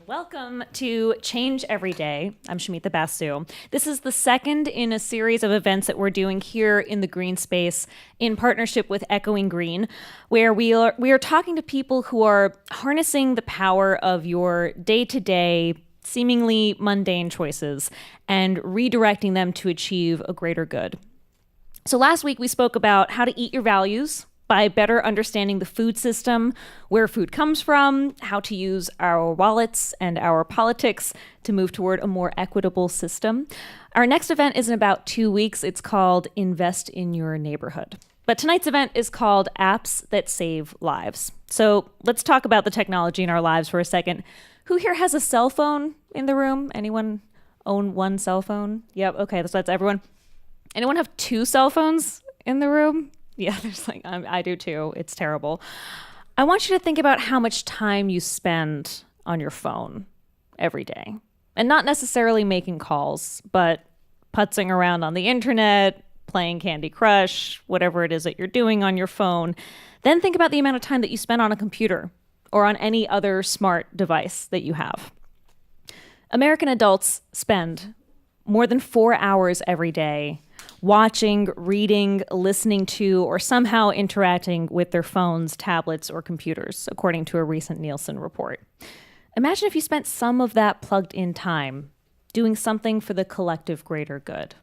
Welcome to Change Every Day. I'm Shumita Basu. This is the second in a series of events that we're doing here in the Greene Space in partnership with Echoing Green, where we are talking to people who are harnessing the power of your day-to-day, seemingly mundane choices and redirecting them to achieve a greater good. So last week we spoke about how to eat your values by better understanding the food system, where food comes from, how to use our wallets and our politics to move toward a more equitable system. Our next event is in about 2 weeks. It's called Invest in Your Neighborhood. But tonight's event is called Apps That Save Lives. So let's talk about the technology in our lives for a second. Who here has a cell phone in the room? Anyone own one cell phone? Yep, okay, so that's everyone. Anyone have 2 cell phones in the room? Yeah, I do too. It's terrible. I want you to think about how much time you spend on your phone every day. And not necessarily making calls, but putzing around on the internet, playing Candy Crush, whatever it is that you're doing on your phone. Then think about the amount of time that you spend on a computer or on any other smart device that you have. American adults spend more than 4 hours every day watching, reading, listening to, or somehow interacting with their phones, tablets, or computers, according to a recent Nielsen report. Imagine if you spent some of that plugged in time doing something for the collective greater good.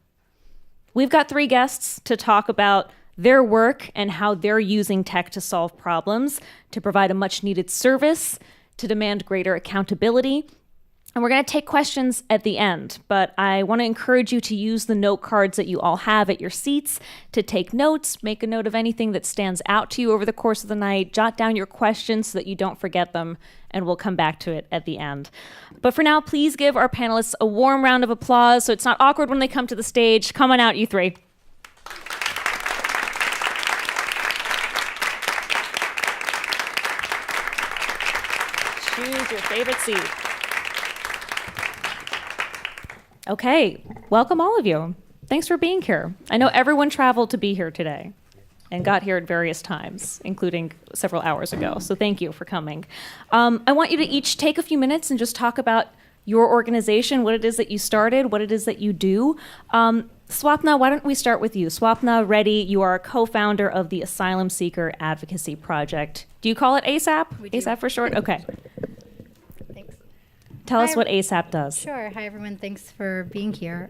We've got 3 guests to talk about their work and how they're using tech to solve problems, to provide a much needed service, to demand greater accountability. And we're going to take questions at the end, but I want to encourage you to use the note cards that you all have at your seats to take notes, make a note of anything that stands out to you over the course of the night, jot down your questions so that you don't forget them, and we'll come back to it at the end. But for now, please give our panelists a warm round of applause so it's not awkward when they come to the stage. Come on out, you 3. Choose your favorite seat. Okay, welcome all of you. Thanks for being here. I know everyone traveled to be here today and got here at various times, including several hours ago. So thank you for coming. I want you to each take a few minutes and just talk about your organization, what it is that you started, what it is that you do. Swapna, why don't we start with you? Swapna Reddy, you are a co-founder of the Asylum Seeker Advocacy Project. Do you call it ASAP? We do. ASAP for short? Okay. Tell us what ASAP does. Sure. Hi, everyone. Thanks for being here.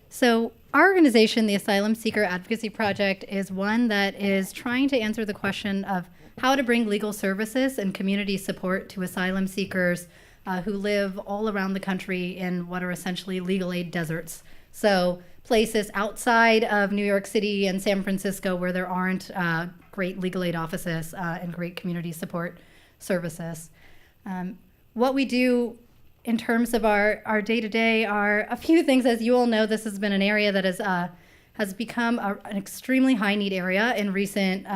So our organization, the Asylum Seeker Advocacy Project, is one that is trying to answer the question of how to bring legal services and community support to asylum seekers who live all around the country in what are essentially legal aid deserts. So places outside of New York City and San Francisco where there aren't great legal aid offices and great community support services. What we do in terms of our day-to-day are a few things. As you all know, this has been an area that has become an extremely high-need area in recent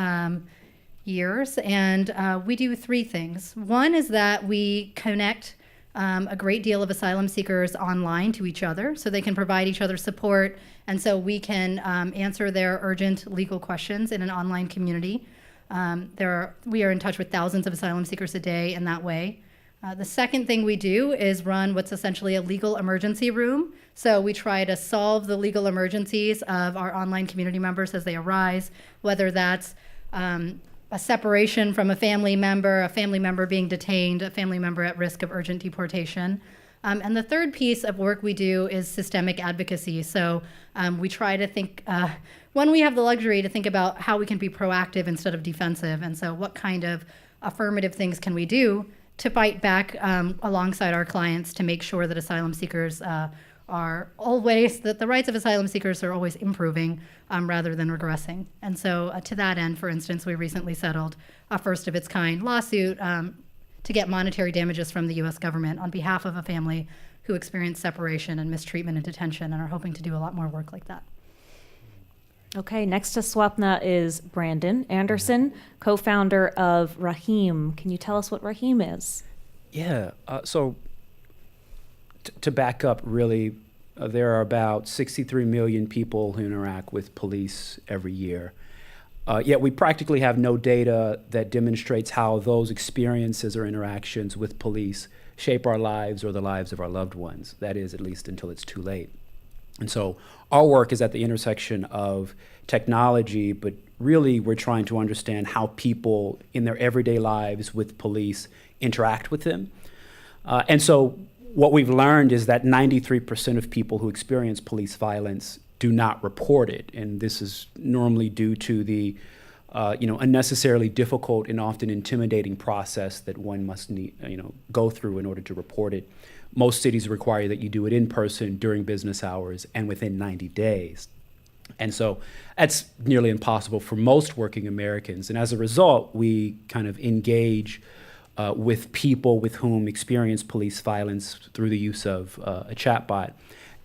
years, and we do 3 things. One is that we connect a great deal of asylum seekers online to each other so they can provide each other support, and so we can answer their urgent legal questions in an online community. We are in touch with thousands of asylum seekers a day in that way. The second thing we do is run what's essentially a legal emergency room. So we try to solve the legal emergencies of our online community members as they arise, whether that's a separation from a family member being detained, a family member at risk of urgent deportation. And the third piece of work we do is systemic advocacy. So we try to think, when we have the luxury to think about how we can be proactive instead of defensive. And so what kind of affirmative things can we do to fight back alongside our clients to make sure that asylum seekers are always, that the rights of asylum seekers are always improving rather than regressing. And so to that end, for instance, we recently settled a first of its kind lawsuit to get monetary damages from the US government on behalf of a family who experienced separation and mistreatment and detention and are hoping to do a lot more work like that. Okay, next to Swapna is Brandon Anderson, co-founder of Raheem. Can you tell us what Raheem is? Yeah, so to back up really, there are about 63 million people who interact with police every year. Yet we practically have no data that demonstrates how those experiences or interactions with police shape our lives or the lives of our loved ones. That is, at least until it's too late. And so our work is at the intersection of technology, but really we're trying to understand how people in their everyday lives with police interact with them. And so what we've learned is that 93% of people who experience police violence do not report it. And this is normally due to the unnecessarily difficult and often intimidating process that one must go through in order to report it. Most cities require that you do it in person during business hours and within 90 days. And so that's nearly impossible for most working Americans. And as a result, we kind of engage with people with whom experience police violence through the use of a chatbot.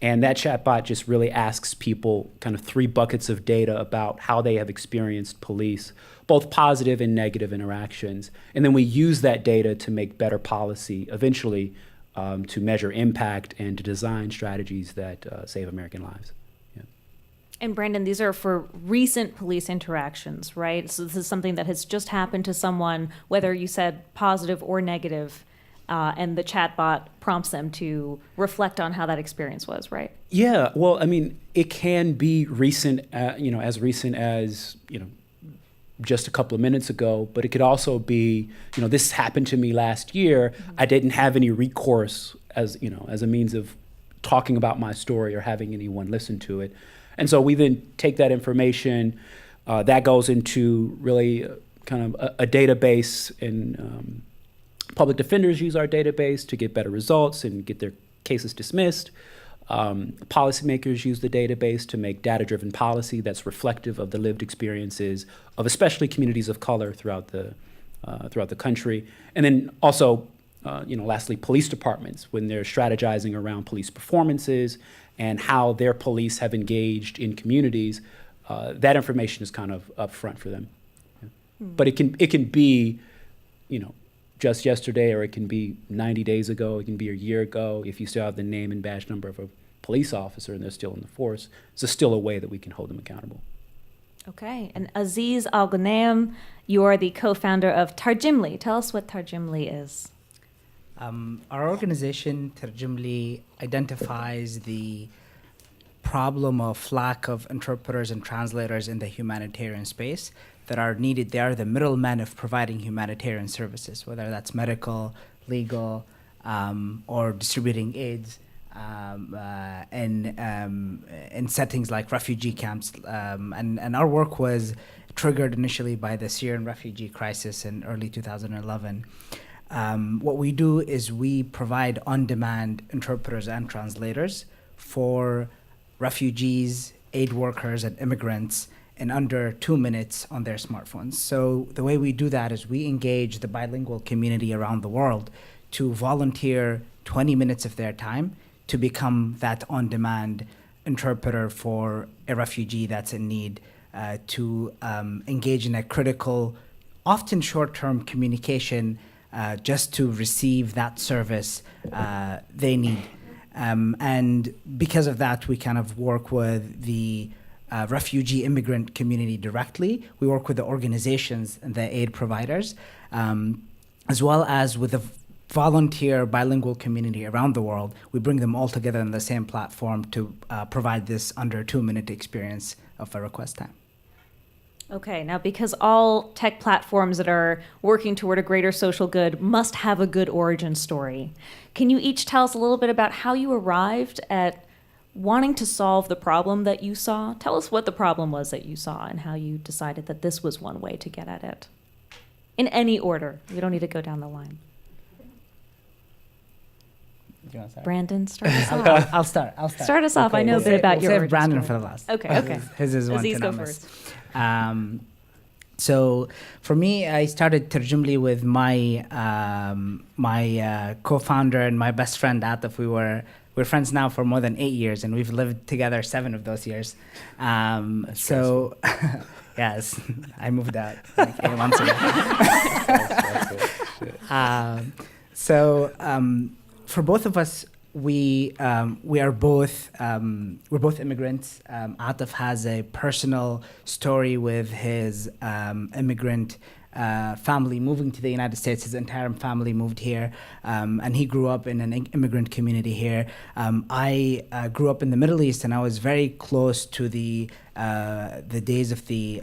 And that chatbot just really asks people kind of 3 buckets of data about how they have experienced police, both positive and negative interactions. And then we use that data to make better policy, eventually to measure impact and to design strategies that save American lives. Yeah. And Brandon, these are for recent police interactions, right? So this is something that has just happened to someone, whether you said positive or negative. And the chatbot prompts them to reflect on how that experience was, right? Yeah, well, I mean, it can be recent, as recent as, just a couple of minutes ago, but it could also be, this happened to me last year. Mm-hmm. I didn't have any recourse as a means of talking about my story or having anyone listen to it. And so we then take that information, that goes into really kind of a database, and public defenders use our database to get better results and get their cases dismissed. Policymakers use the database to make data-driven policy that's reflective of the lived experiences of especially communities of color throughout the country. And then also, lastly, police departments, when they're strategizing around police performances and how their police have engaged in communities, that information is kind of upfront for them. Yeah. Mm. But it can be, just yesterday, or it can be 90 days ago, it can be a year ago. If you still have the name and badge number of a police officer and they're still in the force, there's still a way that we can hold them accountable. Okay, and Aziz Alghunaim, you are the co-founder of Tarjimly. Tell us what Tarjimly is. Our organization, Tarjimly, identifies the problem of lack of interpreters and translators in the humanitarian space that are needed. They are the middlemen of providing humanitarian services, whether that's medical, legal, or distributing aids in settings like refugee camps. And our work was triggered initially by the Syrian refugee crisis in early 2011. What we do is we provide on-demand interpreters and translators for refugees, aid workers, and immigrants in under 2 minutes on their smartphones. So the way we do that is we engage the bilingual community around the world to volunteer 20 minutes of their time to become that on-demand interpreter for a refugee that's in need, to engage in a critical, often short-term communication just to receive that service they need. And because of that, we kind of work with the refugee immigrant community directly. We work with the organizations and the aid providers, as well as with the volunteer bilingual community around the world. We bring them all together on the same platform to provide this under 2-minute experience of a request time. Okay, now because all tech platforms that are working toward a greater social good must have a good origin story, can you each tell us a little bit about how you arrived at wanting to solve the problem that you saw? Tell us what the problem was that you saw and how you decided that this was one way to get at it. In any order. We don't need to go down the line. Do you want to start? Brandon, start us off. I'll start. Start us off. I know a bit about your We'll origin save Brandon story. for the last. Okay. His is one Aziz, to go not miss. first. So for me, I started Tarjimly with my co-founder and my best friend Atif. We're friends now for more than 8 years, and we've lived together 7 of those years. So yes, I moved out like 8 months ago. For both of us, we're both immigrants. Atif has a personal story with his immigrant family moving to the United States. His entire family moved here, and he grew up in an immigrant community here. I grew up in the Middle East, and I was very close to the days of the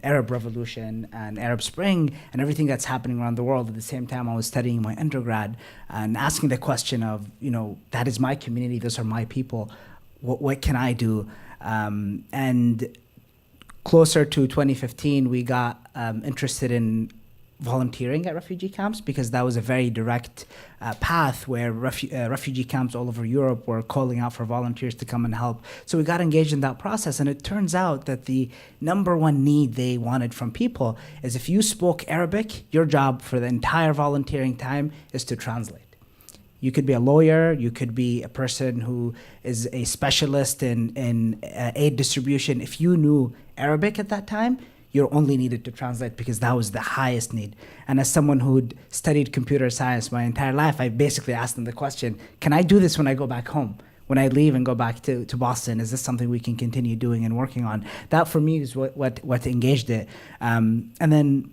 Arab Revolution and Arab Spring and everything that's happening around the world. At the same time, I was studying my undergrad and asking the question of, that is my community, those are my people. What can I do? And closer to 2015, we got interested in volunteering at refugee camps, because that was a very direct path where refugee camps all over Europe were calling out for volunteers to come and help. So we got engaged in that process, and it turns out that the number one need they wanted from people is if you spoke Arabic, your job for the entire volunteering time is to translate. You could be a lawyer, you could be a person who is a specialist in aid distribution. If you knew Arabic at that time, you only needed to translate, because that was the highest need. And as someone who'd studied computer science my entire life, I basically asked them the question, can I do this when I go back home? When I leave and go back to Boston, is this something we can continue doing and working on? That for me is what engaged it. And then,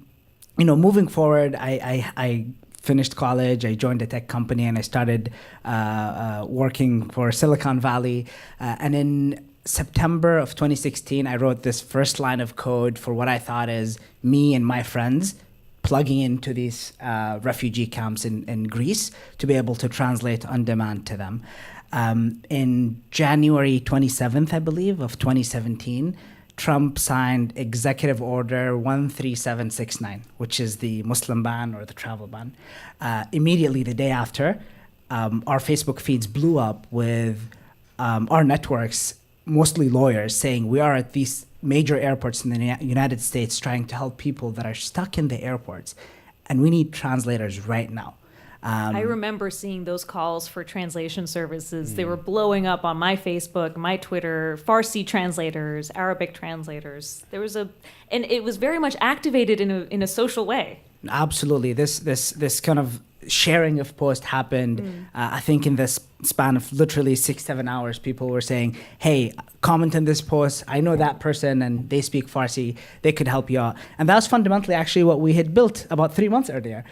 moving forward, I finished college, I joined a tech company, and I started working for Silicon Valley. And in September of 2016, I wrote this first line of code for what I thought is me and my friends plugging into these refugee camps in Greece to be able to translate on demand to them. In January 27th, I believe, of 2017, Trump signed Executive Order 13769, which is the Muslim ban or the travel ban. Immediately the day after, our Facebook feeds blew up with our networks, mostly lawyers, saying we are at these major airports in the United States trying to help people that are stuck in the airports, and we need translators right now. I remember seeing those calls for translation services. They were blowing up on my Facebook, my Twitter, Farsi translators, Arabic translators. And it was very much activated in a social way. Absolutely. This kind of sharing of post happened, I think in this span of literally 6-7 hours, people were saying, hey, comment on this post. I know that person and they speak Farsi. They could help you out. And that was fundamentally actually what we had built about 3 months earlier.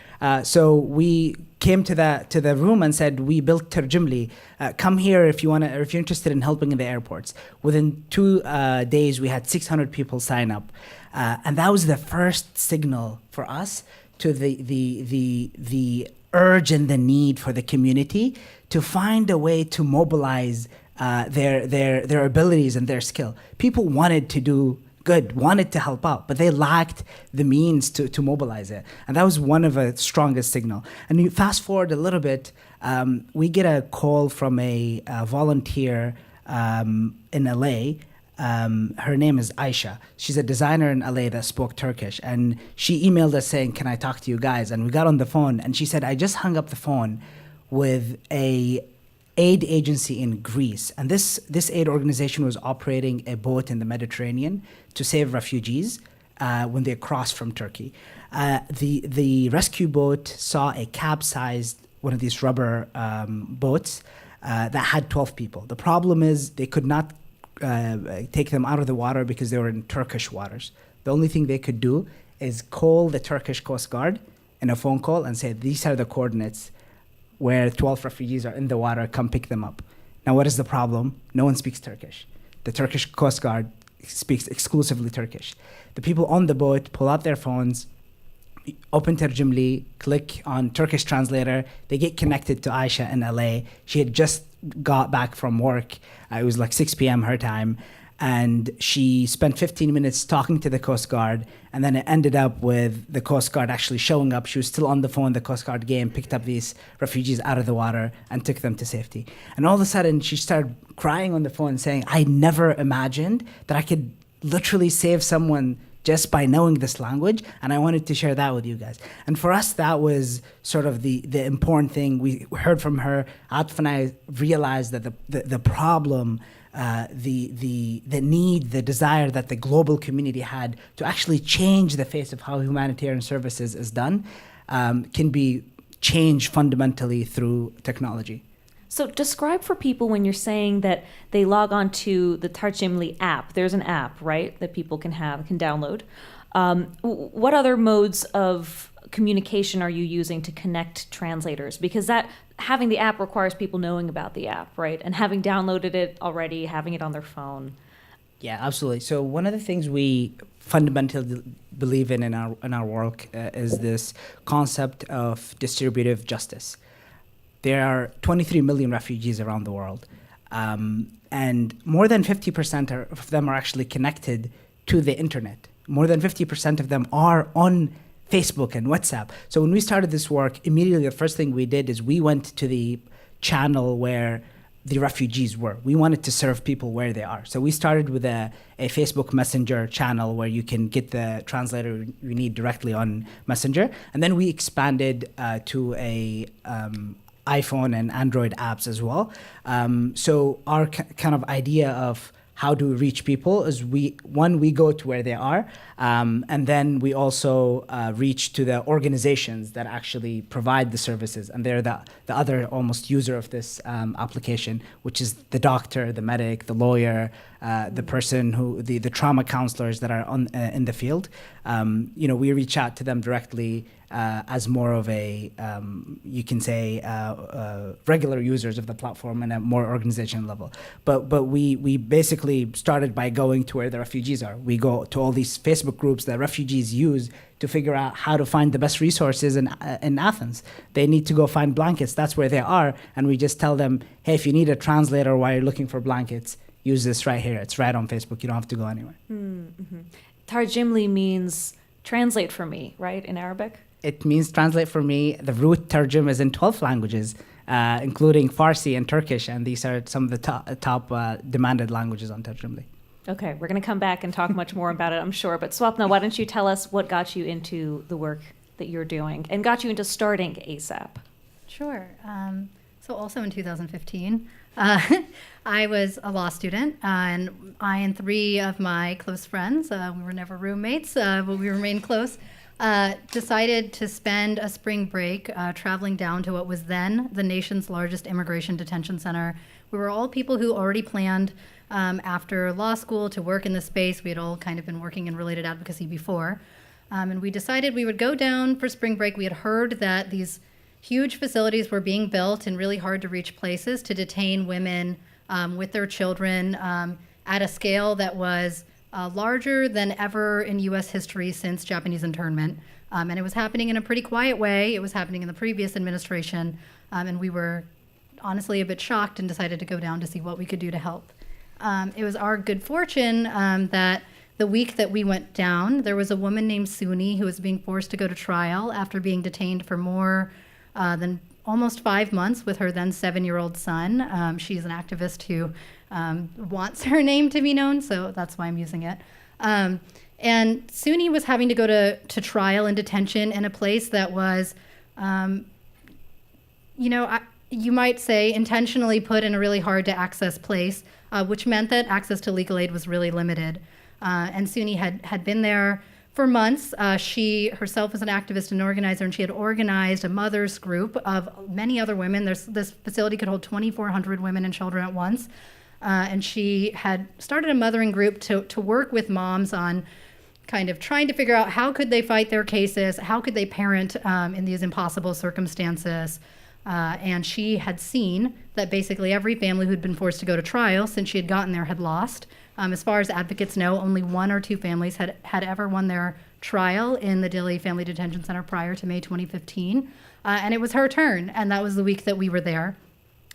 So we came to the room and said, we built Tarjimly. Come here if you want to, or if you're interested in helping in the airports. Within 2 days, we had 600 people sign up. And that was the first signal for us to the urge and the need for the community to find a way to mobilize their abilities and their skill. People wanted to do good, wanted to help out, but they lacked the means to mobilize it. And that was one of the strongest signal. And you fast forward a little bit, we get a call from a volunteer in LA. Her name is Aisha. She's a designer in LA that spoke Turkish. And she emailed us saying, can I talk to you guys? And we got on the phone and she said, I just hung up the phone with a aid agency in Greece. And this aid organization was operating a boat in the Mediterranean to save refugees when they crossed from Turkey. The rescue boat saw a capsized, one of these rubber boats that had 12 people. The problem is they could not take them out of the water because they were in Turkish waters. The only thing they could do is call the Turkish Coast Guard in a phone call and say, these are the coordinates where 12 refugees are in the water, come pick them up. Now, what is the problem? No one speaks Turkish. The Turkish Coast Guard speaks exclusively Turkish. The people on the boat pull out their phones, open Tarjimly, click on Turkish translator. They get connected to Aisha in LA. She had just got back from work. It was like 6 p.m. her time. And she spent 15 minutes talking to the Coast Guard. And then it ended up with the Coast Guard actually showing up. She was still on the phone. The Coast Guard came, picked up these refugees out of the water and took them to safety. And all of a sudden, she started crying on the phone saying, I never imagined that I could literally save someone just by knowing this language, and I wanted to share that with you guys. And for us, that was sort of the important thing. We heard from her. Atif and I realized that the problem, the need, the desire that the global community had to actually change the face of how humanitarian services is done can be changed fundamentally through technology. So describe for people when you're saying that they log on to the Tarjimly app. There's an app, right, that people can download. What other modes of communication are you using to connect translators? Because that having the app requires people knowing about the app, right? And having downloaded it already, having it on their phone. Yeah, absolutely. So one of the things we fundamentally believe in our work is this concept of distributive justice. There are 23 million refugees around the world, and more than 50% of them are actually connected to the internet. More than 50% of them are on Facebook and WhatsApp. So when we started this work, immediately the first thing we did is we went to the channel where the refugees were. We wanted to serve people where they are. So we started with a Facebook Messenger channel where you can get the translator you need directly on Messenger. And then we expanded to a iPhone and Android apps as well. So our kind of idea of how do we reach people is we go to where they are, and then we also reach to the organizations that actually provide the services, and they're the other almost user of this application, which is the doctor, the medic, the lawyer, the person who the trauma counselors that are in the field. We reach out to them directly as more of a you can say regular users of the platform and a more organizational level. But we basically started by going to where the refugees are. We go to all these Facebook groups that refugees use to figure out how to find the best resources in Athens. They need to go find blankets. That's where they are. And we just tell them, hey, if you need a translator while you're looking for blankets, use this right here. It's right on Facebook. You don't have to go anywhere. Mm-hmm. Tarjimly means translate for me, right, in Arabic? It means translate for me. The root tarjum is in 12 languages, including Farsi and Turkish, and these are some of the top demanded languages on Tarjimly. Okay, we're going to come back and talk much more about it, I'm sure. But Swapna, why don't you tell us what got you into the work that you're doing and got you into starting ASAP? Sure. So also in 2015, I was a law student, and I and three of my close friends, we were never roommates, but we remained close, decided to spend a spring break traveling down to what was then the nation's largest immigration detention center. We were all people who already planned after law school to work in the space. We had all kind of been working in related advocacy before. And we decided we would go down for spring break. We had heard that these huge facilities were being built in really hard to reach places to detain women with their children at a scale that was larger than ever in U.S. history since Japanese internment. And it was happening in a pretty quiet way. It was happening in the previous administration. And we were honestly a bit shocked and decided to go down to see what we could do to help. It was our good fortune that the week that we went down, there was a woman named Suni who was being forced to go to trial after being detained for more than almost 5 months with her then 7-year-old son. She's an activist who wants her name to be known, so that's why I'm using it. And Suni was having to go to trial and detention in a place that was, you might say intentionally put in a really hard to access place, which meant that access to legal aid was really limited. And Suni had been there for months. She herself was an activist and organizer, and she had organized a mothers group of many other women. This facility could hold 2,400 women and children at once. And she had started a mothering group to work with moms on kind of trying to figure out how could they fight their cases, how could they parent in these impossible circumstances. And she had seen that basically every family who'd been forced to go to trial since she had gotten there had lost. As far as advocates know, only 1 or 2 families had ever won their trial in the Dilley Family Detention Center prior to May 2015. And it was her turn, and that was the week that we were there.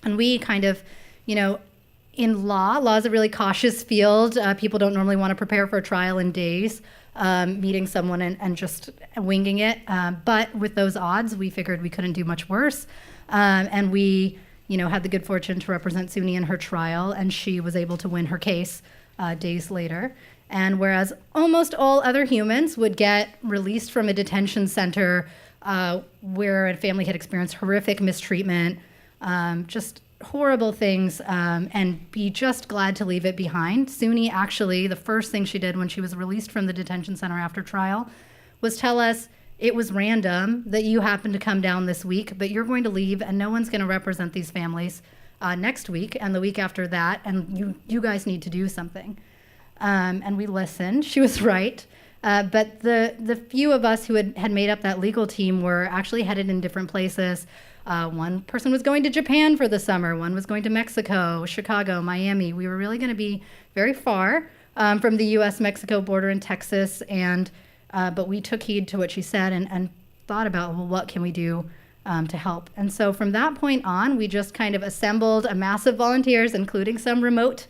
And we kind of, in law is a really cautious field. People don't normally want to prepare for a trial in days, meeting someone and just winging it. But with those odds, we figured we couldn't do much worse. And we, had the good fortune to represent Suni in her trial, and she was able to win her case days later. And whereas almost all other humans would get released from a detention center where a family had experienced horrific mistreatment, just horrible things, and be just glad to leave it behind, Suni actually, the first thing she did when she was released from the detention center after trial was tell us, it was random that you happened to come down this week, but you're going to leave and no one's going to represent these families next week and the week after that, and you guys need to do something. And we listened. She was right. But the few of us who had made up that legal team were actually headed in different places. One person was going to Japan for the summer. One was going to Mexico, Chicago, Miami. We were really going to be very far from the U.S.-Mexico border in Texas. But we took heed to what she said and thought about, well, what can we do to help? And so from that point on, we just kind of assembled a mass of volunteers, including some remote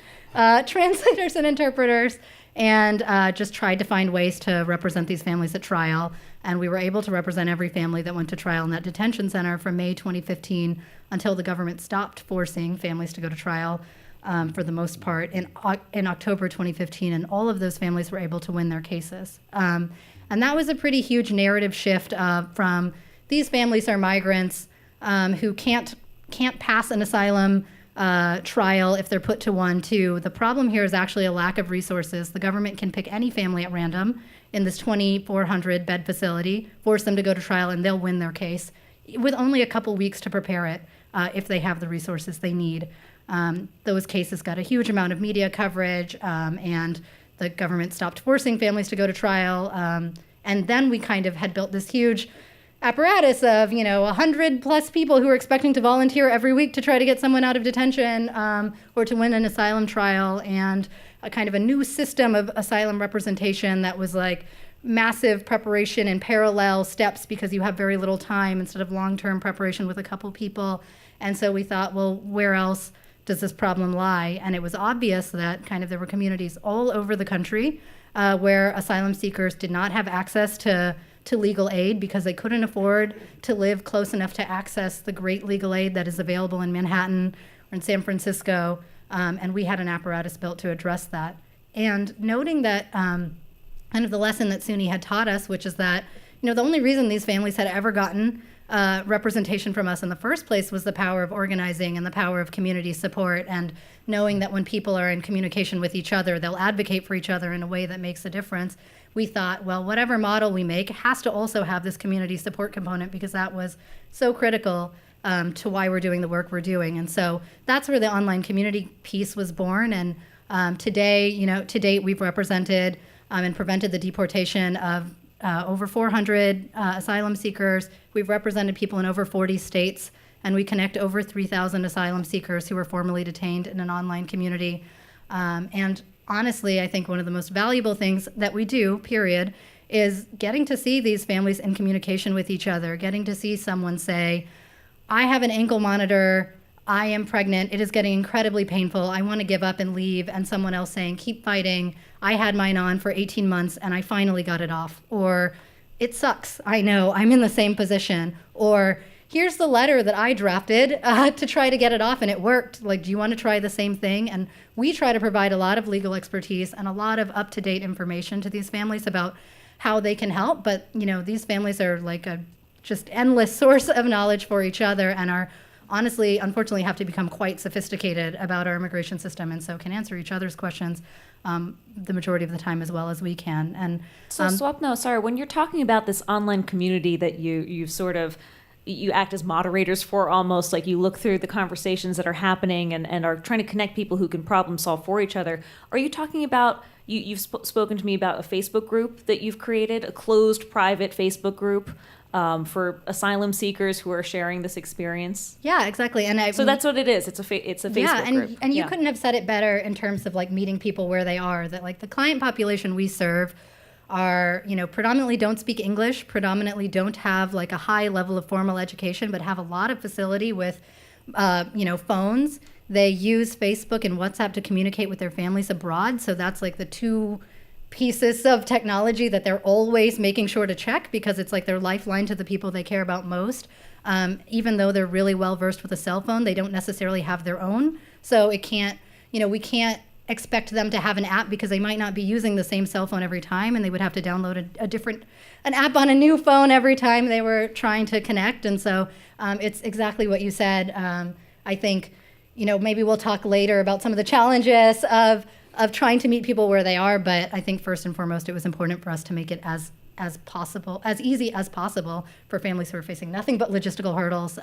translators and interpreters, and just tried to find ways to represent these families at trial. And we were able to represent every family that went to trial in that detention center from May 2015 until the government stopped forcing families to go to trial for the most part in October 2015. And all of those families were able to win their cases. And that was a pretty huge narrative shift from these families are migrants who can't pass an asylum trial if they're put to one, to the problem here is actually a lack of resources. The government can pick any family at random in this 2,400 bed facility, force them to go to trial, and they'll win their case with only a couple weeks to prepare it if they have the resources they need. Those cases got a huge amount of media coverage, and the government stopped forcing families to go to trial. And then we kind of had built this huge apparatus of 100 plus people who were expecting to volunteer every week to try to get someone out of detention or to win an asylum trial, and a kind of a new system of asylum representation that was like massive preparation in parallel steps because you have very little time instead of long-term preparation with a couple people. And so we thought, well, where else does this problem lie? And it was obvious that kind of there were communities all over the country where asylum seekers did not have access to legal aid because they couldn't afford to live close enough to access the great legal aid that is available in Manhattan or in San Francisco. And we had an apparatus built to address that. And noting that kind of the lesson that SUNY had taught us, which is that, the only reason these families had ever gotten representation from us in the first place was the power of organizing and the power of community support, and knowing that when people are in communication with each other, they'll advocate for each other in a way that makes a difference. We thought, well, whatever model we make has to also have this community support component, because that was so critical to why we're doing the work we're doing. And so that's where the online community piece was born. And today, to date, we've represented and prevented the deportation of over 400 asylum seekers. We've represented people in over 40 states, and we connect over 3,000 asylum seekers who were formerly detained in an online community. And honestly, I think one of the most valuable things that we do, period, is getting to see these families in communication with each other, getting to see someone say, I have an ankle monitor, I am pregnant, it is getting incredibly painful, I want to give up and leave, and someone else saying, keep fighting, I had mine on for 18 months and I finally got it off. Or, it sucks, I know, I'm in the same position. Or, here's the letter that I drafted to try to get it off and it worked. Like, do you want to try the same thing? And we try to provide a lot of legal expertise and a lot of up-to-date information to these families about how they can help. But, these families are like a just endless source of knowledge for each other, and are honestly, unfortunately, have to become quite sophisticated about our immigration system, and so can answer each other's questions the majority of the time as well as we can. And so Swapna, sorry, when you're talking about this online community that you act as moderators for, almost like you look through the conversations that are happening and are trying to connect people who can problem solve for each other, are you talking about, you've spoken to me about a Facebook group that you've created, a closed private Facebook group for asylum seekers who are sharing this experience? Yeah, exactly. And so that's what it is. It's a Facebook group. And you couldn't have said it better in terms of like meeting people where they are. That like the client population we serve are, predominantly don't speak English, predominantly don't have like a high level of formal education, but have a lot of facility with, phones. They use Facebook and WhatsApp to communicate with their families abroad. So that's like the two pieces of technology that they're always making sure to check, because it's like their lifeline to the people they care about most. Even though they're really well versed with a cell phone, they don't necessarily have their own. So we can't expect them to have an app, because they might not be using the same cell phone every time, and they would have to download an app on a new phone every time they were trying to connect. And so it's exactly what you said. I think, maybe we'll talk later about some of the challenges of trying to meet people where they are, but I think first and foremost, it was important for us to make it as easy as possible for families who are facing nothing but logistical hurdles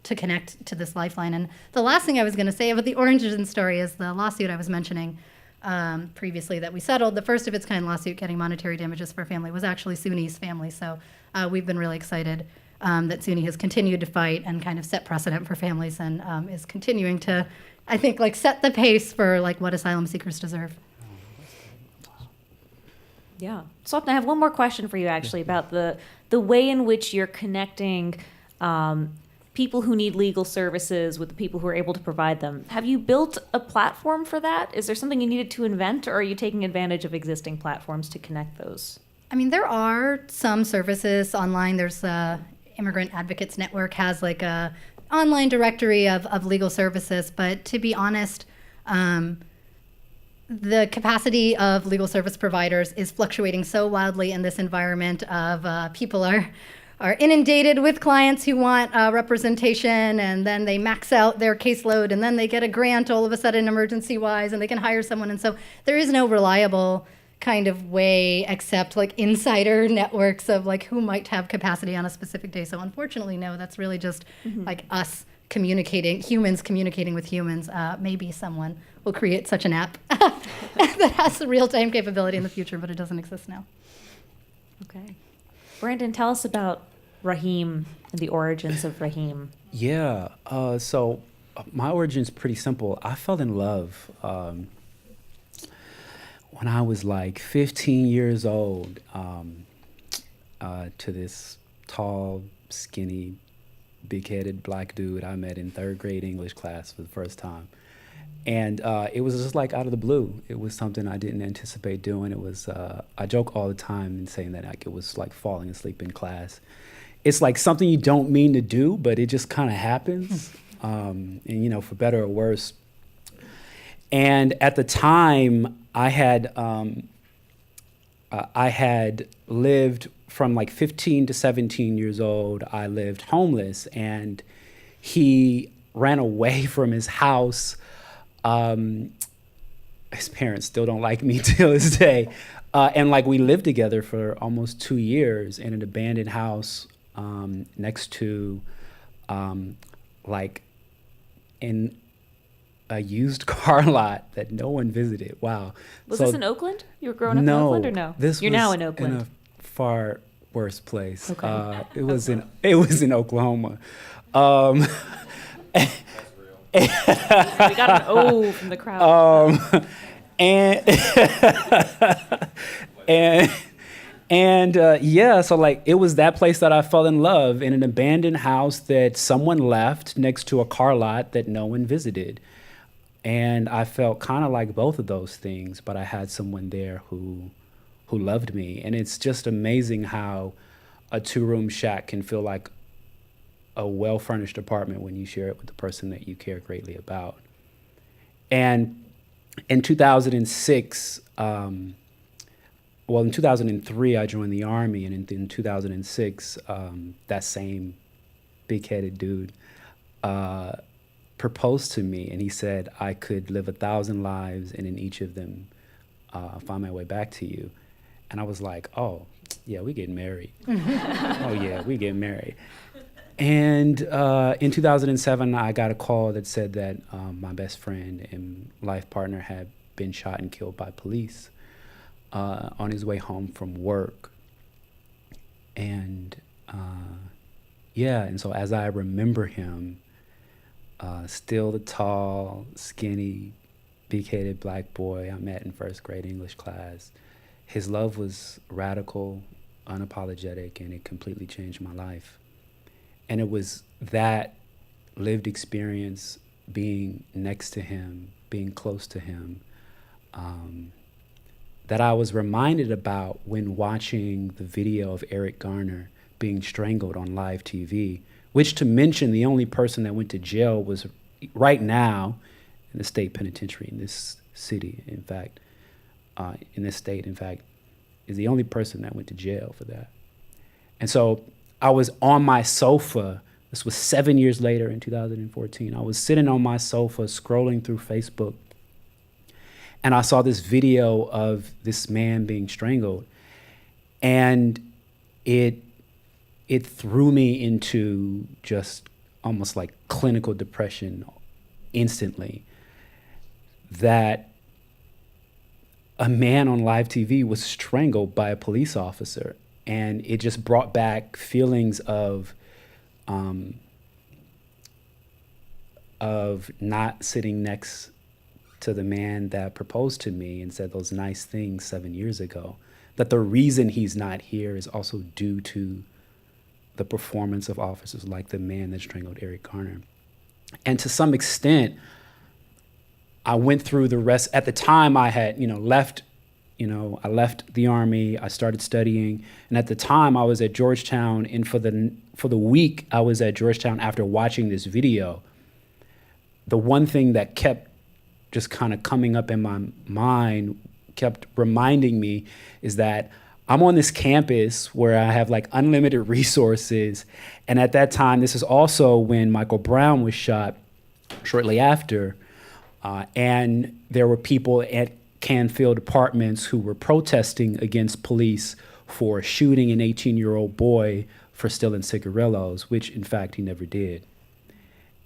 to connect to this lifeline. And the last thing I was going to say about the Orangeton story is the lawsuit I was mentioning. previously that we settled. The first of its kind lawsuit getting monetary damages for a family was actually Sunni's family. So we've been really excited that Sunni has continued to fight and kind of set precedent for families and is continuing to, I think, like set the pace for like what asylum seekers deserve. Yeah. Swapna, I have one more question for you actually about the way in which you're connecting people who need legal services with the people who are able to provide them. Have you built a platform for that? Is there something you needed to invent, or are you taking advantage of existing platforms to connect those? I mean, there are some services online. There's Immigrant Advocates Network has like a online directory of legal services, but to be honest, the capacity of legal service providers is fluctuating so wildly in this environment of people are inundated with clients who want representation, and then they max out their caseload, and then they get a grant all of a sudden emergency-wise, and they can hire someone. And so there is no reliable kind of way except like insider networks of like who might have capacity on a specific day. So unfortunately, no, that's really just like us communicating, humans communicating with humans. Maybe someone will create such an app that has a real-time capability in the future, but it doesn't exist now. Okay. Brandon, tell us about Raheem and the origins of Raheem. Yeah. So my origin's pretty simple. I fell in love when I was like 15 years old to this tall, skinny, big-headed black dude I met in third grade English class for the first time. And it was just like out of the blue. It was something I didn't anticipate doing. It was, I joke all the time in saying that like, it was like falling asleep in class. It's like something you don't mean to do, but it just kind of happens. And you know, for better or worse. And at the time, I had lived from like 15 to 17 years old. I lived homeless, and he ran away from his house. His parents still don't like me till this day. And like we lived together for almost 2 years in an abandoned house next to like in a used car lot that no one visited. Wow. Was this in Oakland? You were growing up in Oakland or no? You're now in Oakland. In a far worse place. Okay. It was in Oklahoma. We got an O from the crowd. Yeah, so like it was that place that I fell in love, in an abandoned house that someone left next to a car lot that no one visited. And I felt kind of like both of those things, but I had someone there who loved me. And it's just amazing how a 2-room shack can feel like a well-furnished apartment when you share it with the person that you care greatly about. And in 2006, in 2003, I joined the Army, and in 2006, that same big-headed dude proposed to me, and he said I could live 1,000 lives, and in each of them, find my way back to you. And I was like, oh, yeah, we get married. Oh, yeah, we get married. And in 2007, I got a call that said that my best friend and life partner had been shot and killed by police on his way home from work. And and so as I remember him, still the tall, skinny, big-headed black boy I met in first grade English class, his love was radical, unapologetic, and it completely changed my life. And it was that lived experience, being next to him, being close to him, that I was reminded about when watching the video of Eric Garner being strangled on live TV, which, to mention, the only person that went to jail was right now in the state penitentiary in this city, in fact, in this state, in fact, is the only person that went to jail for that. And so I was on my sofa. This was 7 years later in 2014. I was sitting on my sofa scrolling through Facebook, and I saw this video of this man being strangled, and it threw me into just almost like clinical depression instantly. That a man on live TV was strangled by a police officer. And it just brought back feelings of not sitting next to the man that proposed to me and said those nice things 7 years ago. That the reason he's not here is also due to the performance of officers like the man that strangled Eric Garner. And to some extent, I went through the rest. At the time, I had, left. I left the Army. I started studying, and at the time, I was at Georgetown. And for the week I was at Georgetown after watching this video, the one thing that kept just kind of coming up in my mind, kept reminding me, is that I'm on this campus where I have like unlimited resources. And at that time, this is also when Michael Brown was shot shortly after. And there were people at Canfield Apartments who were protesting against police for shooting an 18-year-old boy for stealing cigarillos, which in fact he never did.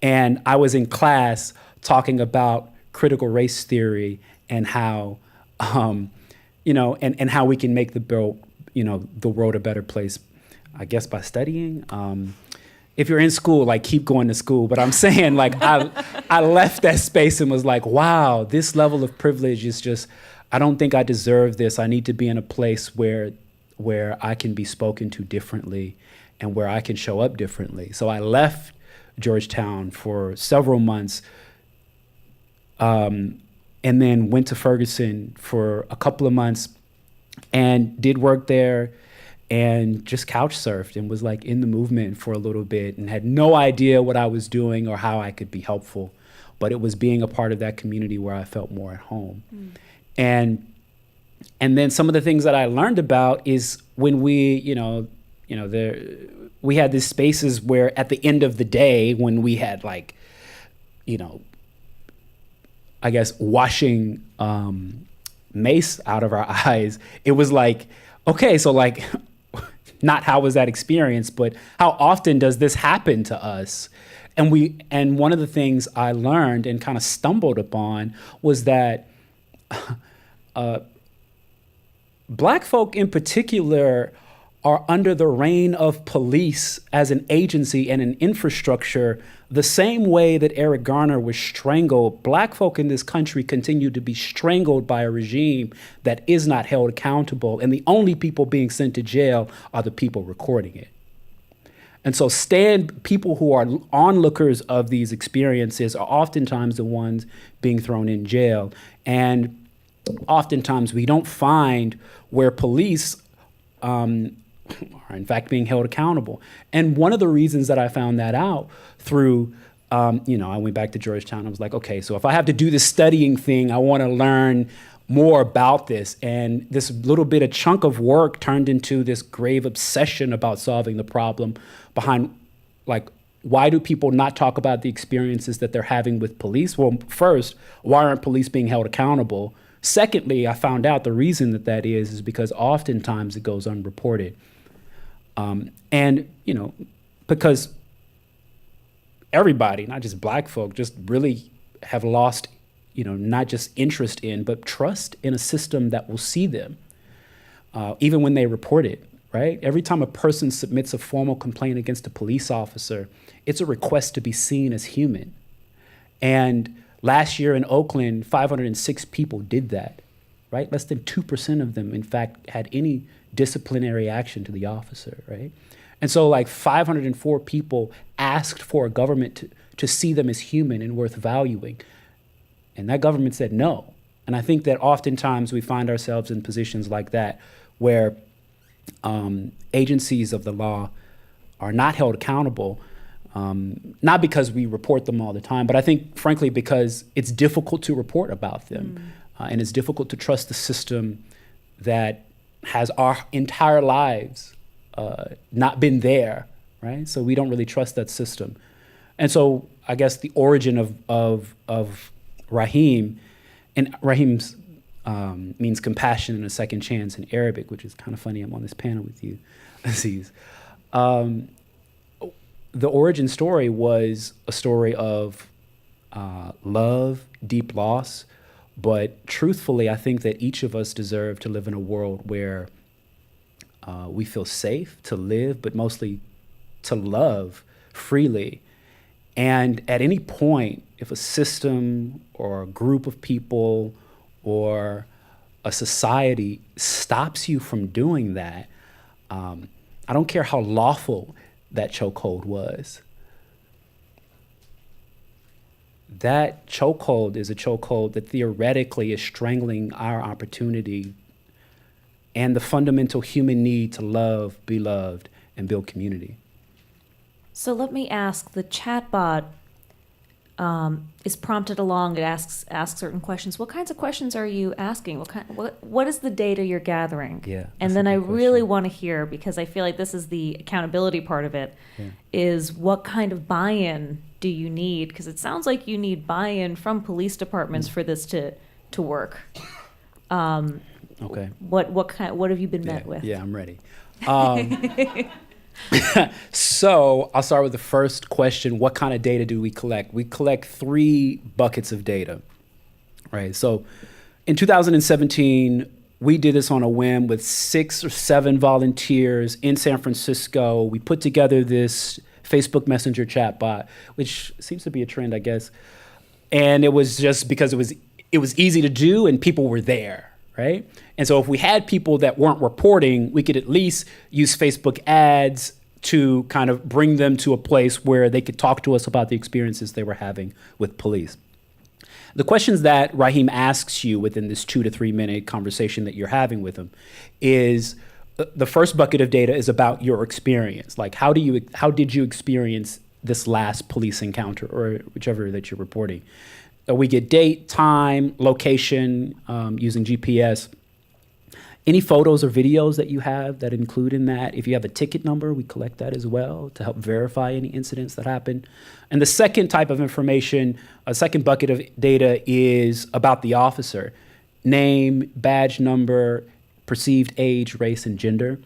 And I was in class talking about critical race theory and how, and how we can make the world a better place, I guess, by studying. If you're in school, like, keep going to school. But I'm saying, like, I left that space and was like, wow, this level of privilege is just, I don't think I deserve this. I need to be in a place where I can be spoken to differently and where I can show up differently. So I left Georgetown for several months, and then went to Ferguson for a couple of months and did work there and just couch surfed and was like in the movement for a little bit and had no idea what I was doing or how I could be helpful. But it was being a part of that community where I felt more at home. And then some of the things that I learned about is when we had these spaces where at the end of the day, when we had like, I guess washing mace out of our eyes, it was like, okay, so like, not how was that experience, but how often does this happen to us? And one of the things I learned and kind of stumbled upon was that Black folk in particular are under the reign of police as an agency and an infrastructure. The same way that Eric Garner was strangled, Black folk in this country continue to be strangled by a regime that is not held accountable. And the only people being sent to jail are the people recording it. And so people who are onlookers of these experiences are oftentimes the ones being thrown in jail. And oftentimes we don't find where police are in fact being held accountable. And one of the reasons that I found that out through, I went back to Georgetown. I was like, okay, so if I have to do this studying thing, I want to learn more about this. And this little bit of chunk of work turned into this grave obsession about solving the problem behind, like, why do people not talk about the experiences that they're having with police? Well, first, why aren't police being held accountable? Secondly, I found out the reason that is because oftentimes it goes unreported. Because everybody, not just Black folk, just really have lost, not just interest in, but trust in a system that will see them, even when they report it, right? Every time a person submits a formal complaint against a police officer, it's a request to be seen as human. And last year in Oakland, 506 people did that, right? Less than 2% of them, in fact, had any disciplinary action to the officer, right? And so like 504 people asked for a government to see them as human and worth valuing. And that government said no. And I think that oftentimes we find ourselves in positions like that where agencies of the law are not held accountable, not because we report them all the time, but I think, frankly, because it's difficult to report about them. And it's difficult to trust the system that has our entire lives not been there, right? So we don't really trust that system. And so I guess the origin of Raheem, and Raheem's means compassion and a second chance in Arabic, which is kind of funny. I'm on this panel with you, Aziz. The origin story was a story of love, deep loss, But truthfully, I think that each of us deserve to live in a world where we feel safe to live, but mostly to love freely. And at any point, if a system or a group of people or a society stops you from doing that, I don't care how lawful that chokehold was. That chokehold is a chokehold that theoretically is strangling our opportunity and the fundamental human need to love, be loved, and build community. So let me ask, the chatbot is prompted along, it asks certain questions. What kinds of questions are you asking? What is the data you're gathering? Yeah, and that's then a I good really question. want to hear, because I feel like this is the accountability part of it, Yeah. is what kind of buy-in do you need? Because it sounds like you need buy-in from police departments for this to work. Okay. What have you been met with? Yeah, I'm ready. So I'll start with the first question. What kind of data do we collect? We collect 3 buckets of data, right? So in 2017, we did this on a whim with 6 or 7 volunteers in San Francisco. We put together this Facebook Messenger chatbot, which seems to be a trend, I guess. And it was just because it was easy to do and people were there, right? And so if we had people that weren't reporting, we could at least use Facebook ads to kind of bring them to a place where they could talk to us about the experiences they were having with police. The questions that Raheem asks you within this 2 to 3 minute conversation that you're having with him is, the first bucket of data is about your experience. Like, how did you experience this last police encounter, or whichever that you're reporting? We get date, time, location, using GPS. Any photos or videos that you have that include in that. If you have a ticket number, we collect that as well to help verify any incidents that happen. And the second type of information, a second bucket of data, is about the officer. Name, badge number, perceived age, race, and gender,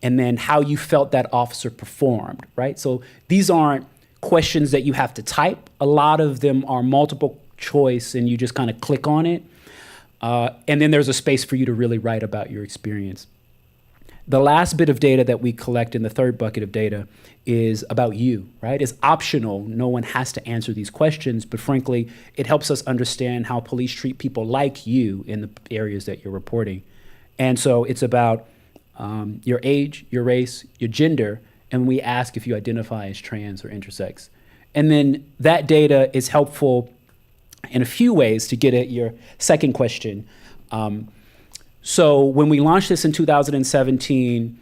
and then how you felt that officer performed, right? So these aren't questions that you have to type. A lot of them are multiple choice and you just kind of click on it. And then there's a space for you to really write about your experience. The last bit of data that we collect in the third bucket of data is about you, right? It's optional. No one has to answer these questions, but frankly, it helps us understand how police treat people like you in the areas that you're reporting. And so it's about your age, your race, your gender, and we ask if you identify as trans or intersex. And then that data is helpful in a few ways to get at your second question. So when we launched this in 2017,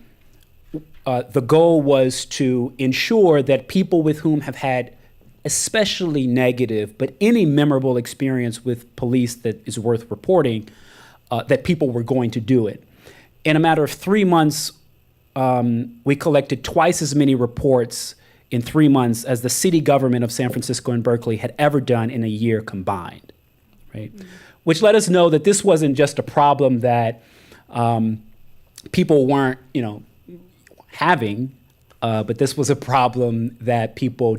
the goal was to ensure that people with whom have had especially negative, but any memorable experience with police that is worth reporting, that people were going to do it. In a matter of 3 months, we collected twice as many reports in 3 months as the city government of San Francisco and Berkeley had ever done in a year combined, right? Mm-hmm. Which let us know that this wasn't just a problem that people weren't, having, but this was a problem that people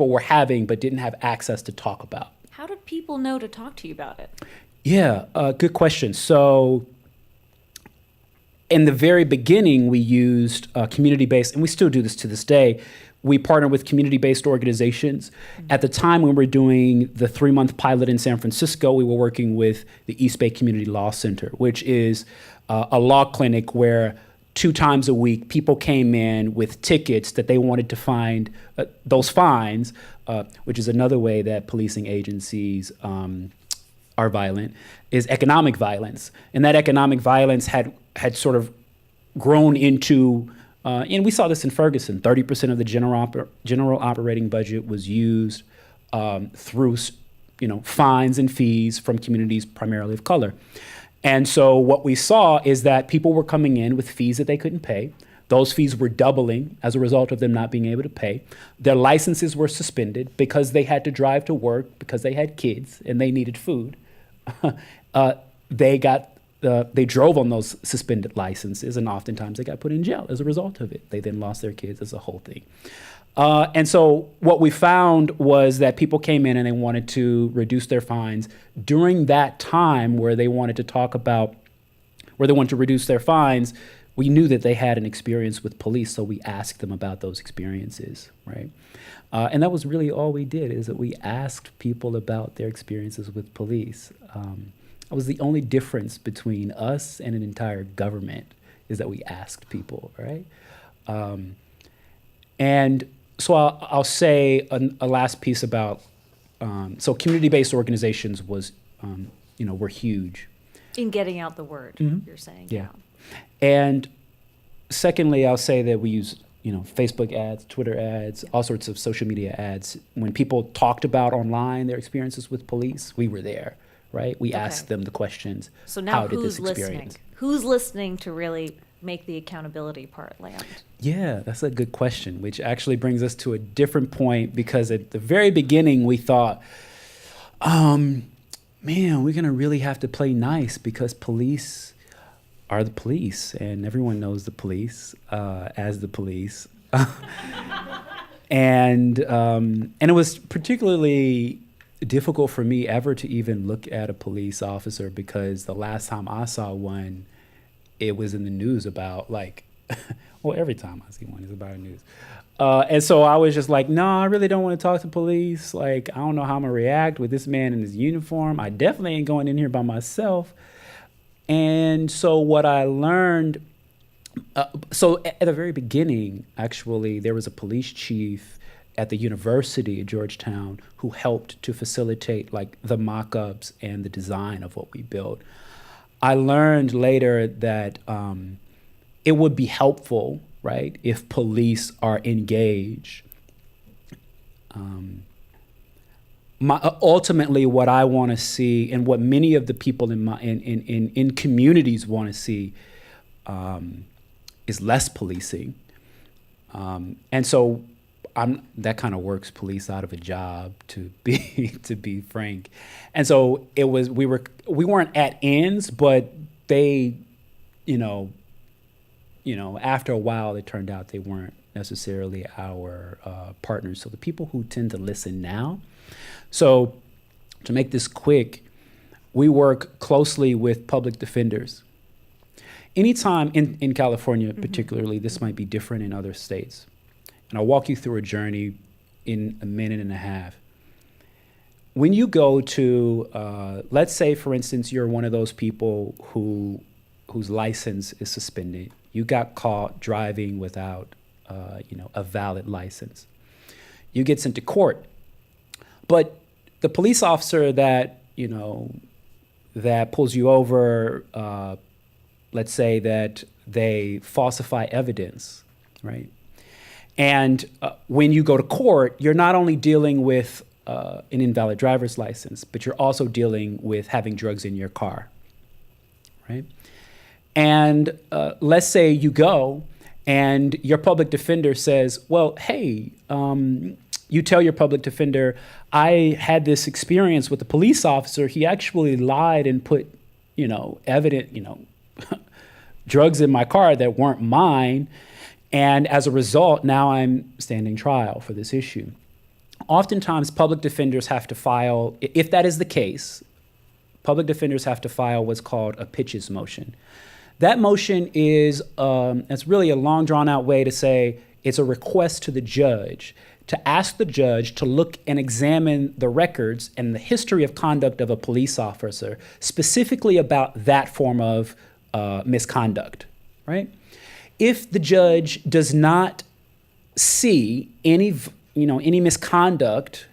were having but didn't have access to talk about. How did people know to talk to you about it? Yeah, good question. So in the very beginning, we used community-based, and we still do this to this day. We partner with community-based organizations. Mm-hmm. At the time when we were doing the 3-month pilot in San Francisco, we were working with the East Bay Community Law Center, which is a law clinic where 2 times a week people came in with tickets that they wanted to find, those fines, which is another way that policing agencies are violent, is economic violence. And that economic violence had sort of grown into, and we saw this in Ferguson, 30% of the general operating budget was used through fines and fees from communities primarily of color. And so what we saw is that people were coming in with fees that they couldn't pay. Those fees were doubling as a result of them not being able to pay. Their licenses were suspended because they had to drive to work because they had kids and they needed food. They got they drove on those suspended licenses, and oftentimes they got put in jail as a result of it. They then lost their kids as a whole thing. And so what we found was that people came in and they wanted to reduce their fines. During that time where they wanted to reduce their fines, we knew that they had an experience with police, so we asked them about those experiences, right? And that was really all we did, is that we asked people about their experiences with police. That was the only difference between us and an entire government, is that we asked people, right? And so I'll say a last piece about, so community-based organizations were huge. In getting out the word, you're saying. Yeah. And secondly, I'll say that we use, Facebook ads, Twitter ads, all sorts of social media ads. When people talked about online their experiences with police, we were there, right? We asked them the questions. So now how did this experience? Listening? Who's listening to really make the accountability part land? Yeah, that's a good question, which actually brings us to a different point, because at the very beginning we thought, man, we're going to really have to play nice because police are the police, and everyone knows the police as the police. And it was particularly difficult for me ever to even look at a police officer, because the last time I saw one, it was in the news about well, every time I see one, it's about the news. And so I was just like, no, I really don't want to talk to police. I don't know how I'm going to react with this man in his uniform. I definitely ain't going in here by myself. And so what I learned, so at the very beginning, actually, there was a police chief at the university at Georgetown who helped to facilitate the mock-ups and the design of what we built. I learned later that it would be helpful, right, if police are engaged. Ultimately, what I want to see, and what many of the people in communities want to see, is less policing. And so that kind of works police out of a job, to be frank. And so we weren't at ends, but they, after a while, it turned out they weren't necessarily our partners. So the people who tend to listen now. So to make this quick, we work closely with public defenders. Anytime in California, particularly, this might be different in other states. And I'll walk you through a journey in a minute and a half. When you go to, let's say, for instance, you're one of those people whose license is suspended. You got caught driving without, a valid license. You get sent to court. But the police officer that pulls you over, let's say that they falsify evidence, right? And when you go to court, you're not only dealing with an invalid driver's license, but you're also dealing with having drugs in your car, right? And let's say you go and your public defender says, well, hey, you tell your public defender, I had this experience with a police officer. He actually lied and put, drugs in my car that weren't mine. And as a result, now I'm standing trial for this issue. Oftentimes, public defenders have to file, if that is the case, public defenders have to file what's called a pitches motion. That motion is, it's really a long drawn out way to say it's a request to the judge to ask the judge to look and examine the records and the history of conduct of a police officer, specifically about that form of misconduct, right? If the judge does not see any misconduct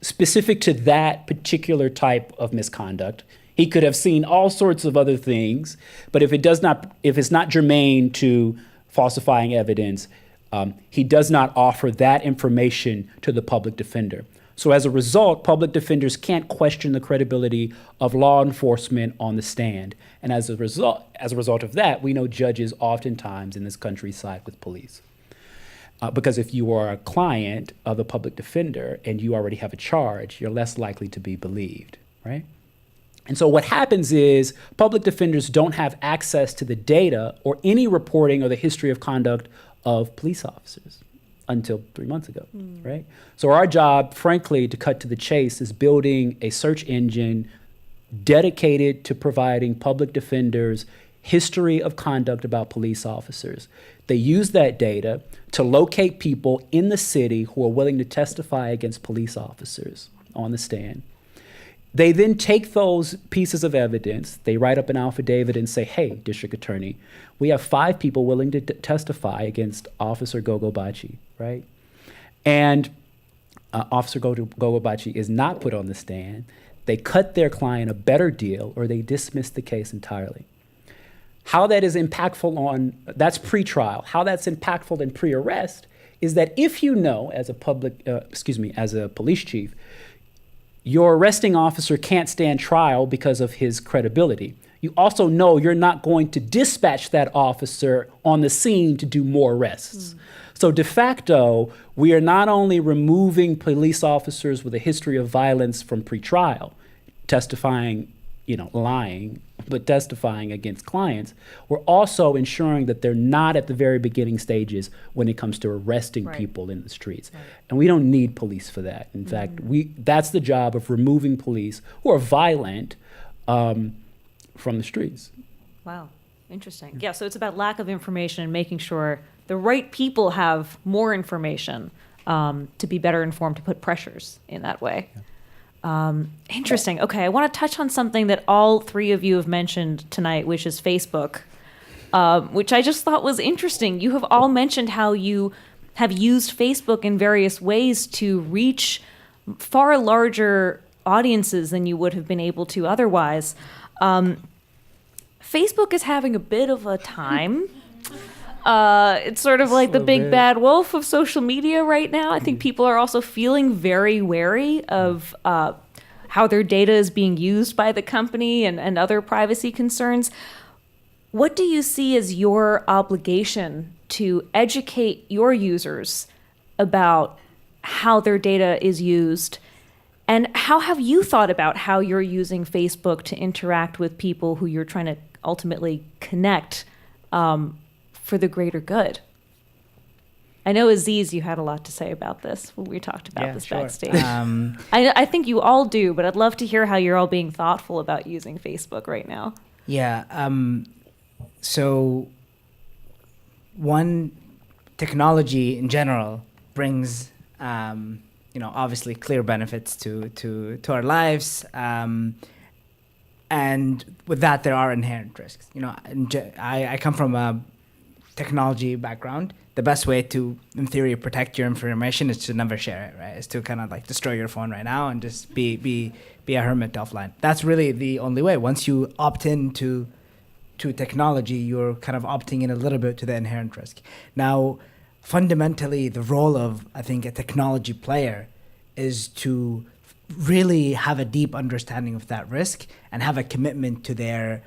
specific to that particular type of misconduct, he could have seen all sorts of other things, but if it's not germane to falsifying evidence, he does not offer that information to the public defender. So as a result, public defenders can't question the credibility of law enforcement on the stand. And as a result of that, we know judges oftentimes in this country side with police. Because if you are a client of a public defender and you already have a charge, you're less likely to be believed, right? And so what happens is public defenders don't have access to the data or any reporting or the history of conduct of police officers until 3 months ago, right? So our job, frankly, to cut to the chase, is building a search engine dedicated to providing public defenders history of conduct about police officers. They use that data to locate people in the city who are willing to testify against police officers on the stand. They then take those pieces of evidence, they write up an affidavit and say, hey, district attorney, we have 5 people willing to testify against Officer Gogobachi, right? And Officer Gogobachi is not put on the stand. They cut their client a better deal or they dismiss the case entirely. How that is impactful that's pre-trial. How that's impactful in pre-arrest is that if you know, as a police chief, your arresting officer can't stand trial because of his credibility. You also know you're not going to dispatch that officer on the scene to do more arrests. So de facto, we are not only removing police officers with a history of violence from pretrial, testifying, lying, but testifying against clients, we're also ensuring that they're not at the very beginning stages when it comes to arresting people in the streets. And we don't need police for that. In fact, that's the job of removing police who are violent from the streets. Wow, interesting. Yeah, so it's about lack of information and making sure the right people have more information to be better informed, to put pressures in that way. Interesting. Okay, I want to touch on something that all 3 of you have mentioned tonight, which is Facebook, which I just thought was interesting. You have all mentioned how you have used Facebook in various ways to reach far larger audiences than you would have been able to otherwise. Facebook is having a bit of a time. It's sort of like the big bad wolf of social media right now. I think people are also feeling very wary of how their data is being used by the company and other privacy concerns. What do you see as your obligation to educate your users about how their data is used? And how have you thought about how you're using Facebook to interact with people who you're trying to ultimately connect for the greater good? I know, Aziz, you had a lot to say about this when we talked about this backstage. I think you all do, but I'd love to hear how you're all being thoughtful about using Facebook right now. Yeah. So one, technology in general brings, obviously clear benefits to our lives. And with that, there are inherent risks. I come from a technology background. The best way to, in theory, protect your information is to never share it, right? Is to kind of like destroy your phone right now and just be a hermit offline. That's really the only way. Once you opt in to technology, you're kind of opting in a little bit to the inherent risk. Now, fundamentally, the role of, I think, a technology player is to really have a deep understanding of that risk and have a commitment to their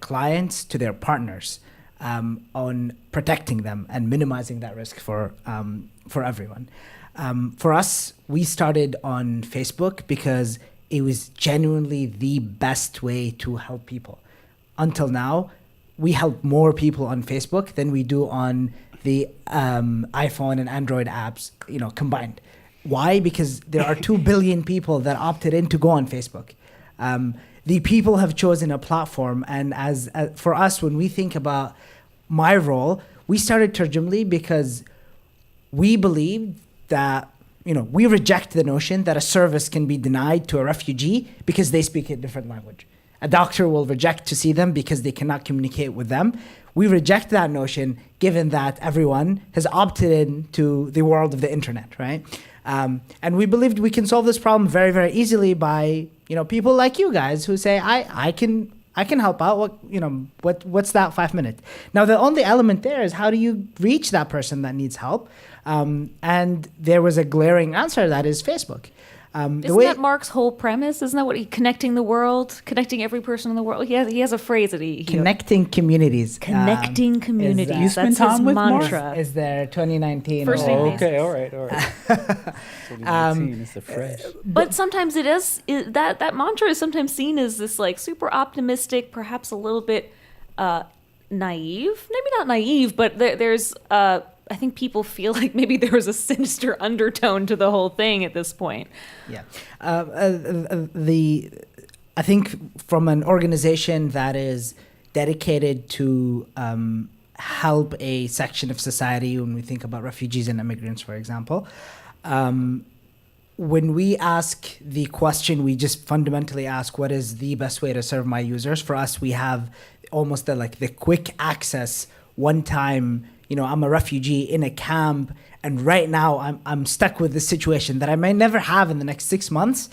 clients, to their partners, on protecting them and minimizing that risk for everyone. For us, we started on Facebook because it was genuinely the best way to help people. Until now, we help more people on Facebook than we do on the iPhone and Android apps, combined. Why? Because there are 2 billion people that opted in to go on Facebook. The people have chosen a platform, and as for us, when we think about my role, we started Tarjimly because we believe that, we reject the notion that a service can be denied to a refugee because they speak a different language. A doctor will reject to see them because they cannot communicate with them. We reject that notion given that everyone has opted in to the world of the internet, right? And we believed we can solve this problem very, very easily by, people like you guys who say, I can help out. What's that 5 minutes? Now, the only element there is how do you reach that person that needs help? And there was a glaring answer, that is Facebook. Isn't that Mark's whole premise? Isn't that what connecting the world, connecting every person in the world? He has a phrase that he connecting communities. Connecting communities. You spend That's time his with mantra. Mark? Is there 2019? First name basis. Okay, all right. 2019 is the fresh. But sometimes that mantra is sometimes seen as this like super optimistic, perhaps a little bit naive. Maybe not naive, but there's I think people feel like maybe there was a sinister undertone to the whole thing at this point. Yeah. I think from an organization that is dedicated to help a section of society, when we think about refugees and immigrants, for example, when we ask the question, we just fundamentally ask, what is the best way to serve my users? For us, we have almost the quick access one time. I'm a refugee in a camp, and right now I'm stuck with this situation that I may never have in the next 6 months.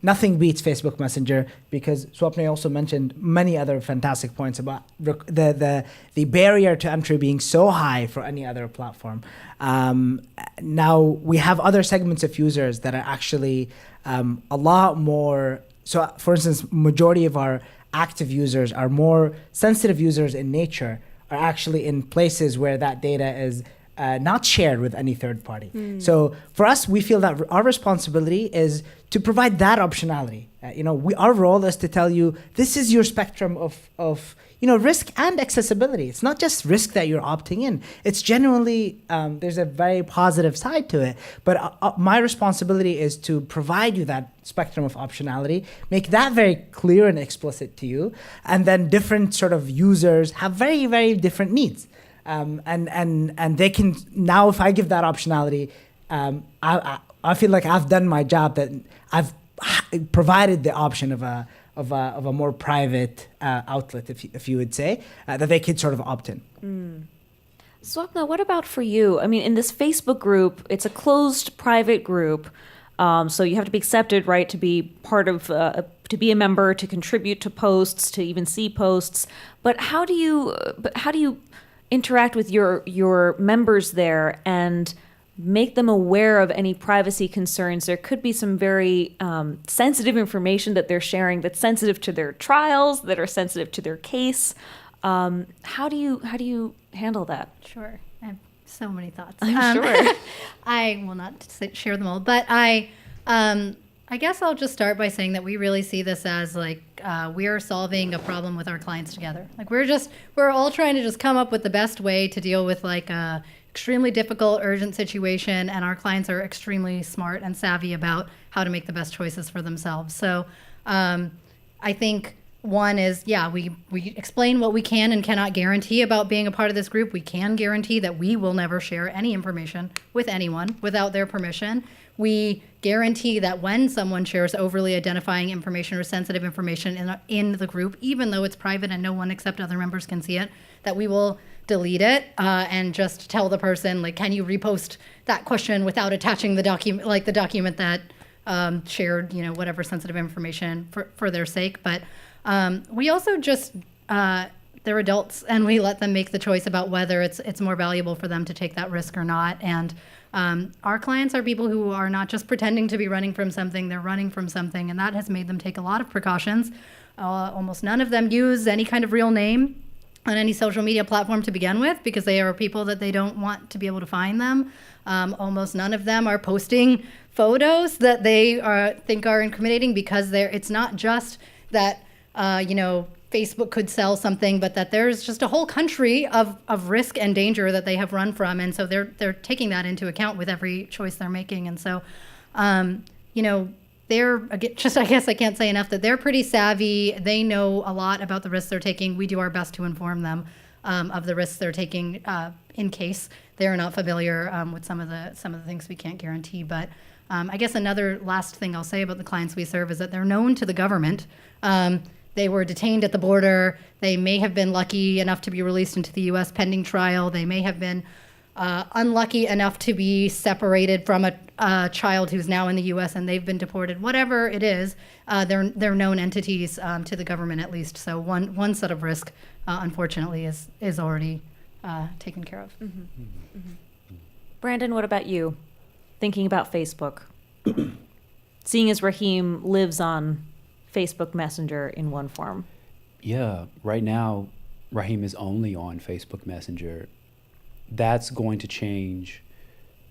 Nothing beats Facebook Messenger, because Swapna also mentioned many other fantastic points about the barrier to entry being so high for any other platform. Now we have other segments of users that are actually a lot more. So, for instance, majority of our active users are more sensitive users in nature, are actually in places where that data is not shared with any third party. So for us, we feel that our responsibility is to provide that optionality. Our role is to tell you, this is your spectrum of risk and accessibility. It's not just risk that you're opting in. It's genuinely, there's a very positive side to it. But my responsibility is to provide you that spectrum of optionality, make that very clear and explicit to you. And then different sort of users have very, very different needs. And they can, now if I give that optionality, I feel like I've done my job, that I've provided the option of a more private outlet, if you would say, that they could sort of opt in. Swapna, what about for you? I mean, in this Facebook group, it's a closed private group, so you have to be accepted, right, to be part of, to be a member, to contribute to posts, to even see posts. But how do you interact with your members there and make them aware of any privacy concerns? There could be some very sensitive information that they're sharing that's sensitive to their trials, that are sensitive to their case. How do you handle that? Sure. I have so many thoughts. I'm sure. I will not share them all, but I guess I'll just start by saying that we really see this as we are solving a problem with our clients together. We're all trying to just come up with the best way to deal with a extremely difficult, urgent situation, and our clients are extremely smart and savvy about how to make the best choices for themselves. So I think one is, we explain what we can and cannot guarantee about being a part of this group. We can guarantee that we will never share any information with anyone without their permission. We guarantee that when someone shares overly identifying information or sensitive information in the group, even though it's private and no one except other members can see it, that we will delete it and just tell the person, can you repost that question without attaching the document, the document that shared, whatever sensitive information for their sake. But we also just, they're adults, and we let them make the choice about whether it's more valuable for them to take that risk or not. And our clients are people who are not just pretending to be running from something, they're running from something, and that has made them take a lot of precautions. Almost none of them use any kind of real name on any social media platform to begin with, because they are people that they don't want to be able to find them. Almost none of them are posting photos that they think are incriminating, because it's not just that Facebook could sell something, but that there's just a whole country of risk and danger that they have run from, and so they're taking that into account with every choice they're making. And so they're just, I guess I can't say enough that they're pretty savvy. They know a lot about the risks they're taking. We do our best to inform them of the risks they're taking in case they're not familiar with some of the things we can't guarantee. But I guess another last thing I'll say about the clients we serve is that they're known to the government. They were detained at the border. They may have been lucky enough to be released into the U.S. pending trial. They may have been unlucky enough to be separated from a child who's now in the U.S. and they've been deported. Whatever it is, they're known entities to the government, at least. So one set of risk, unfortunately, is already taken care of. Mm-hmm. Mm-hmm. Brandon, what about you? Thinking about Facebook. seeing as Raheem lives on Facebook Messenger in one form? Yeah, right now, Raheem is only on Facebook Messenger. That's going to change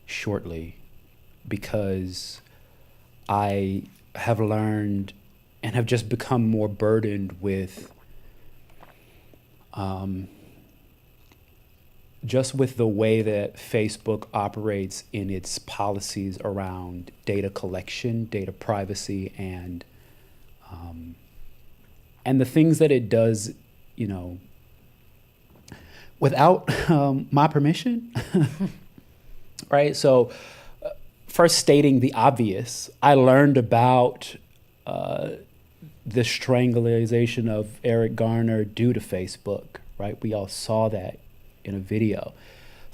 shortly because I have learned and have just become more burdened with just with the way that Facebook operates in its policies around data collection, data privacy, and the things that it does, without my permission, right? So first stating the obvious, I learned about the strangulation of Eric Garner due to Facebook, right? We all saw that in a video.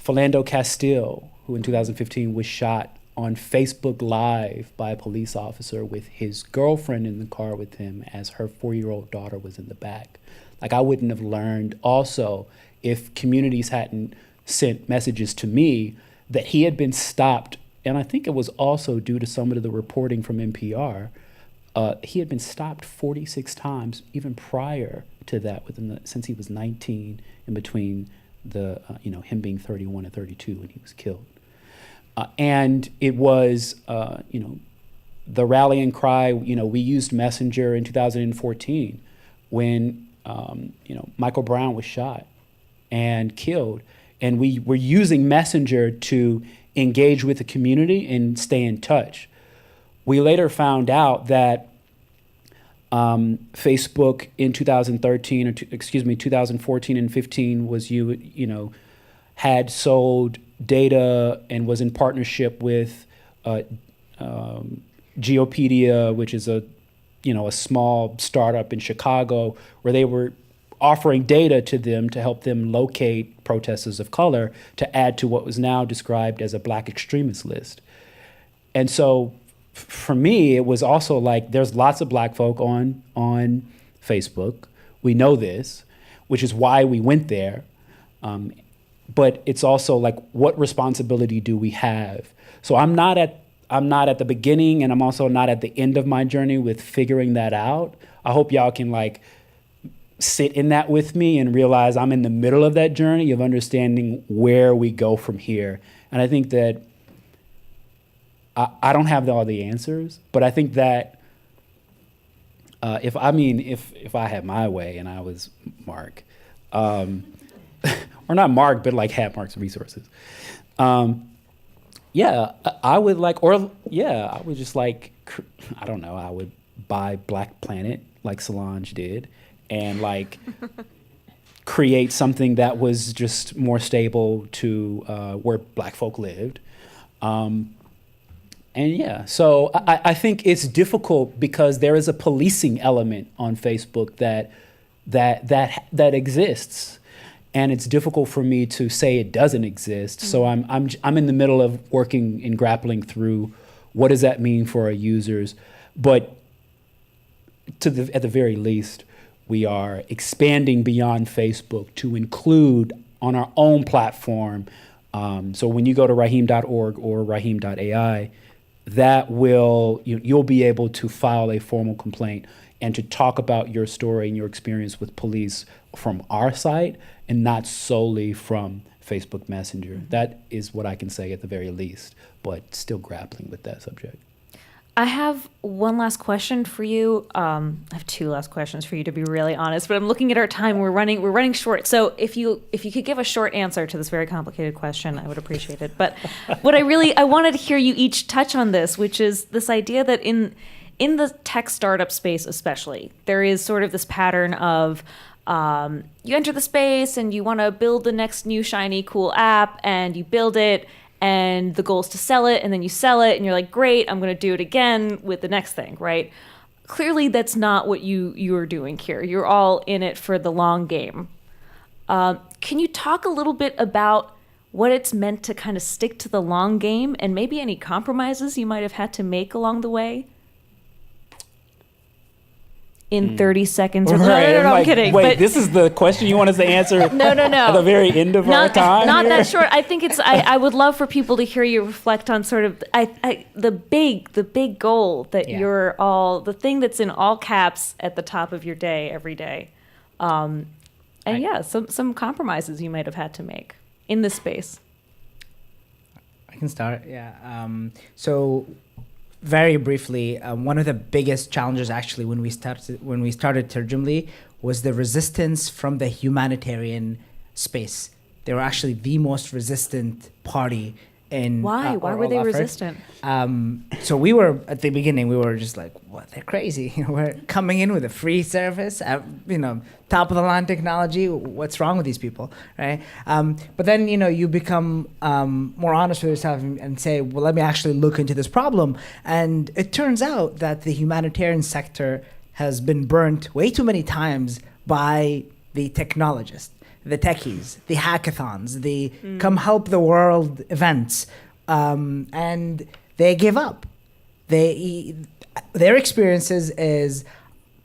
Philando Castile, who in 2015 was shot on Facebook Live by a police officer with his girlfriend in the car with him as her 4-year-old daughter was in the back. Like, I wouldn't have learned also if communities hadn't sent messages to me that he had been stopped. And I think it was also due to some of the reporting from NPR. He had been stopped 46 times even prior to that, since he was 19, in between him being 31 and 32 when he was killed. And it was, the rallying cry. We used Messenger in 2014 when, Michael Brown was shot and killed. And we were using Messenger to engage with the community and stay in touch. We later found out that Facebook in 2014 and 15 was had sold data and was in partnership with Geopedia, which is a small startup in Chicago, where they were offering data to them to help them locate protesters of color to add to what was now described as a black extremist list. And so for me, it was also like, there's lots of black folk on Facebook. We know this, which is why we went there. But it's also like, what responsibility do we have? So I'm not at the beginning, and I'm also not at the end of my journey with figuring that out. I hope y'all can sit in that with me and realize I'm in the middle of that journey of understanding where we go from here. And I think that I don't have all the answers, but I think that if I had my way and I was Mark, or not Mark, but had Mark's resources, I would I would just I don't know, I would buy Black Planet like Solange did and create something that was just more stable to where black folk lived. So I think it's difficult because there is a policing element on Facebook that exists, and it's difficult for me to say it doesn't exist. Mm-hmm. So I'm in the middle of working and grappling through what does that mean for our users, but at the very least, we are expanding beyond Facebook to include on our own platform. So when you go to raheem.org or raheem.ai, that you'll be able to file a formal complaint and to talk about your story and your experience with police from our site and not solely from Facebook Messenger. That is what I can say at the very least, but still grappling with that subject. I have one last question for you. I have two last questions for you, to be really honest, but I'm looking at our time. We're running short. So if you could give a short answer to this very complicated question, I would appreciate it. But what I wanted to hear you each touch on this, which is this idea that in the tech startup space especially, there is sort of this pattern of you enter the space and you want to build the next new shiny cool app, and you build it, and the goal is to sell it, and then you sell it, and you're like, great, I'm going to do it again with the next thing, right? Clearly, that's not what you're doing here. You're all in it for the long game. Can you talk a little bit about what it's meant to kind of stick to the long game, and maybe any compromises you might have had to make along the way in 30 seconds. Right. No, I'm Like, kidding. Wait, but this is the question you want us to answer no. at the very end of our time? Not here? that short. I think it's. I would love for people to hear you reflect on sort of the big goal that you're all, the thing that's in all caps at the top of your day every day, and some compromises you might have had to make in this space. I can start. Yeah. So very briefly, one of the biggest challenges actually when we started Tarjimly was the resistance from the humanitarian space. They were actually the most resistant party in Why were they resistant? So we were at the beginning, we were just like, what, they're crazy. We're coming in with a free service, top of the line technology. What's wrong with these people, right? But then, you become more honest with yourself and say, well, let me actually look into this problem. And it turns out that the humanitarian sector has been burnt way too many times by the technologists, the techies, the hackathons, the come help the world events, and they give up. Their experiences is,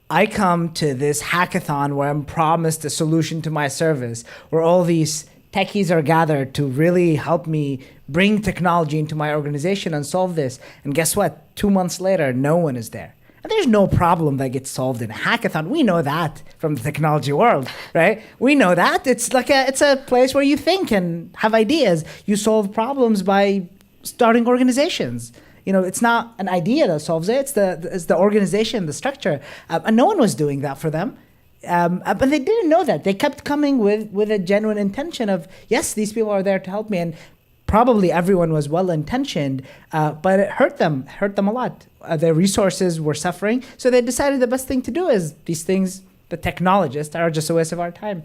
I come to this hackathon where I'm promised a solution to my service, where all these techies are gathered to really help me bring technology into my organization and solve this. And guess what? 2 months later, no one is there. And there's no problem that gets solved in a hackathon. We know that from the technology world, right? We know that. It's a place where you think and have ideas. You solve problems by starting organizations. It's not an idea that solves it. It's the organization, the structure. And no one was doing that for them. But they didn't know that. They kept coming with a genuine intention of, yes, these people are there to help me. And probably everyone was well-intentioned, but it hurt them a lot. Their resources were suffering. So they decided the best thing to do is these things, the technologists, are just a waste of our time.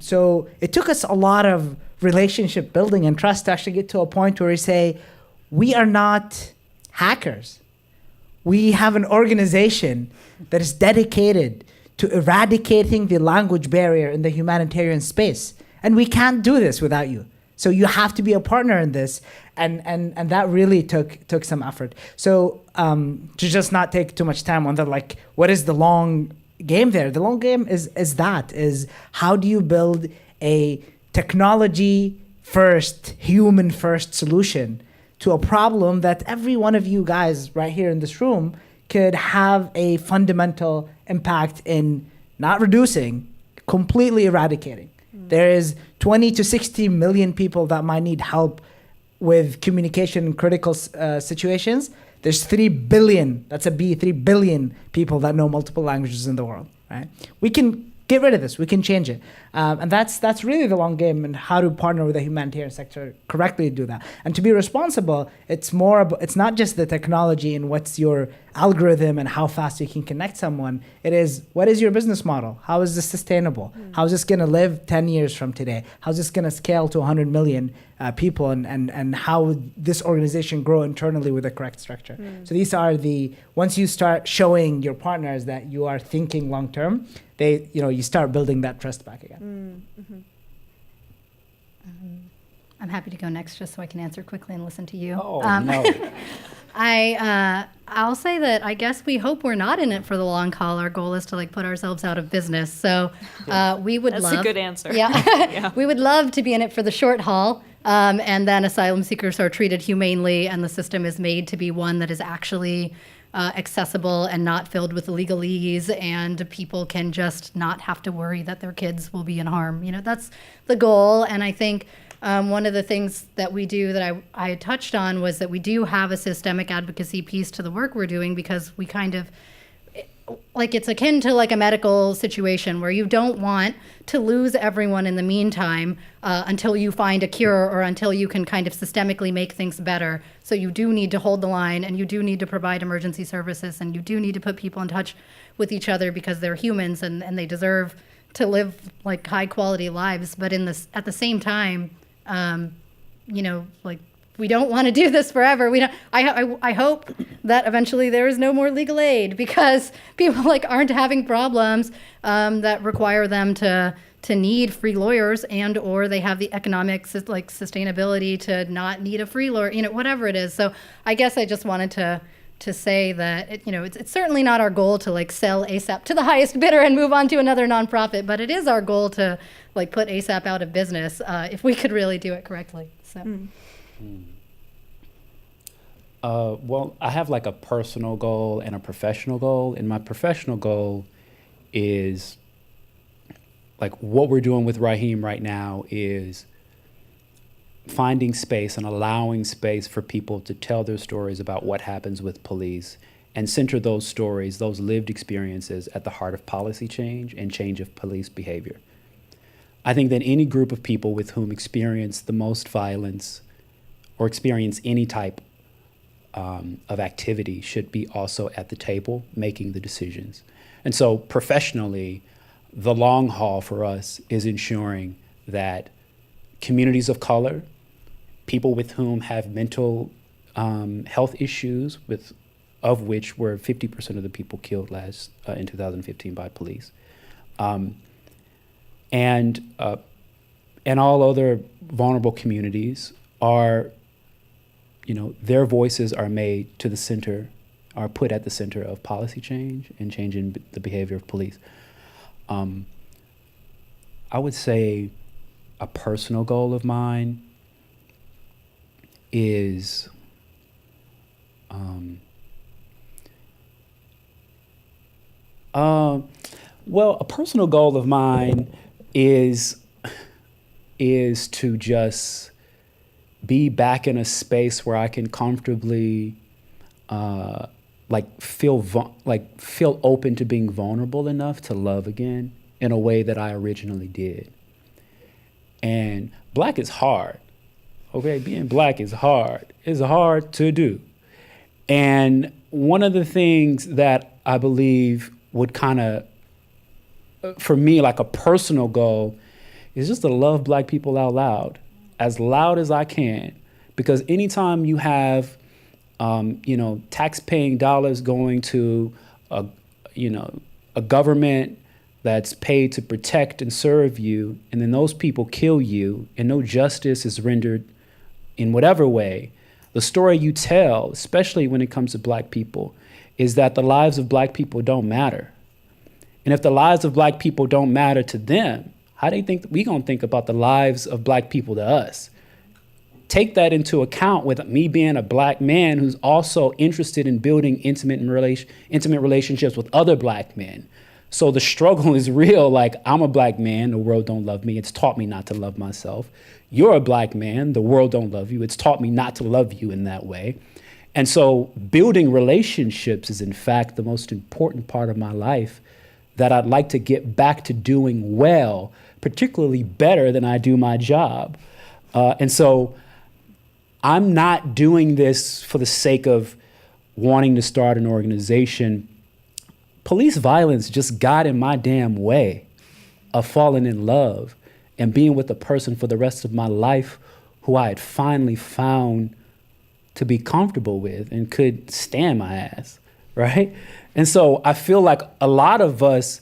So it took us a lot of relationship building and trust to actually get to a point where we say, we are not hackers. We have an organization that is dedicated to eradicating the language barrier in the humanitarian space. And we can't do this without you. So you have to be a partner in this, and that really took some effort. So to just not take too much time on that, what is the long game there? The long game is how do you build a technology first, human first solution to a problem that every one of you guys right here in this room could have a fundamental impact in not reducing, completely eradicating. There is 20 to 60 million people that might need help with communication in critical situations. There's 3 billion, that's a B, 3 billion people that know multiple languages in the world, right? We can get rid of this, we can change it. And that's really the long game, and how to partner with the humanitarian sector correctly to do that. And to be responsible, it's not just the technology and what's your algorithm and how fast you can connect someone. It is, what is your business model? How is this sustainable? How is this gonna live 10 years from today? How is this gonna scale to 100 million people, and how would this organization grow internally with the correct structure? So these are once you start showing your partners that you are thinking long term, you start building that trust back again. I'm happy to go next just so I can answer quickly and listen to you. Oh, no. I'll say that I guess we hope we're not in it for the long haul. Our goal is to put ourselves out of business. So we would That's love. a good answer. Yeah. We would love to be in it for the short haul. And then asylum seekers are treated humanely, and the system is made to be one that is actually accessible and not filled with legalese, and people can just not have to worry that their kids will be in harm. That's the goal. And I think one of the things that we do that I touched on was that we do have a systemic advocacy piece to the work we're doing, because we kind of, it's akin to a medical situation where you don't want to lose everyone in the meantime until you find a cure, or until you can kind of systemically make things better. So you do need to hold the line, and you do need to provide emergency services, and you do need to put people in touch with each other, because they're humans and they deserve to live high quality lives. But at the same time, we don't want to do this forever. We don't. I hope that eventually there is no more legal aid, because people aren't having problems that require them to need free lawyers, and or they have the economic sustainability to not need a free lawyer. Whatever it is. So I guess I just wanted to to say that, it's certainly not our goal to like sell ASAP to the highest bidder and move on to another nonprofit, but it is our goal to like put ASAP out of business if we could really do it correctly. So. Well, I have like a personal goal and a professional goal, and my professional goal is like what we're doing with Raheem right now is finding space and allowing space for people to tell their stories about what happens with police and center those stories, those lived experiences at the heart of policy change and change of police behavior. I think that any group of people with whom experience the most violence or experience any type of activity should be also at the table making the decisions. And so professionally, the long haul for us is ensuring that communities of color, people with whom have mental health issues, of which were 50% of the people killed in 2015 by police, and all other vulnerable communities are, their voices are made to the center, are put at the center of policy change and changing the behavior of police. I would say a personal goal of mine is a personal goal of mine is to just be back in a space where I can comfortably feel open to being vulnerable enough to love again in a way that I originally did. And Black is hard. Okay, being Black is hard. It's hard to do. And one of the things that I believe would kind of, for me, like a personal goal, is just to love Black people out loud as I can. Because anytime you have, tax-paying dollars going to a government that's paid to protect and serve you, and then those people kill you, and no justice is rendered in whatever way, the story you tell, especially when it comes to Black people, is that the lives of Black people don't matter. And if the lives of Black people don't matter to them, how do you think we gonna think about the lives of Black people to us? Take that into account with me being a Black man who's also interested in building intimate relationships with other Black men. So the struggle is real. Like, I'm a Black man, the world don't love me. It's taught me not to love myself. You're a Black man, the world don't love you. It's taught me not to love you in that way. And so building relationships is in fact the most important part of my life that I'd like to get back to doing well, particularly better than I do my job. And so I'm not doing this for the sake of wanting to start an organization. Police violence just got in my damn way of falling in love and being with a person for the rest of my life who I had finally found to be comfortable with and could stand my ass, right? And so I feel like a lot of us,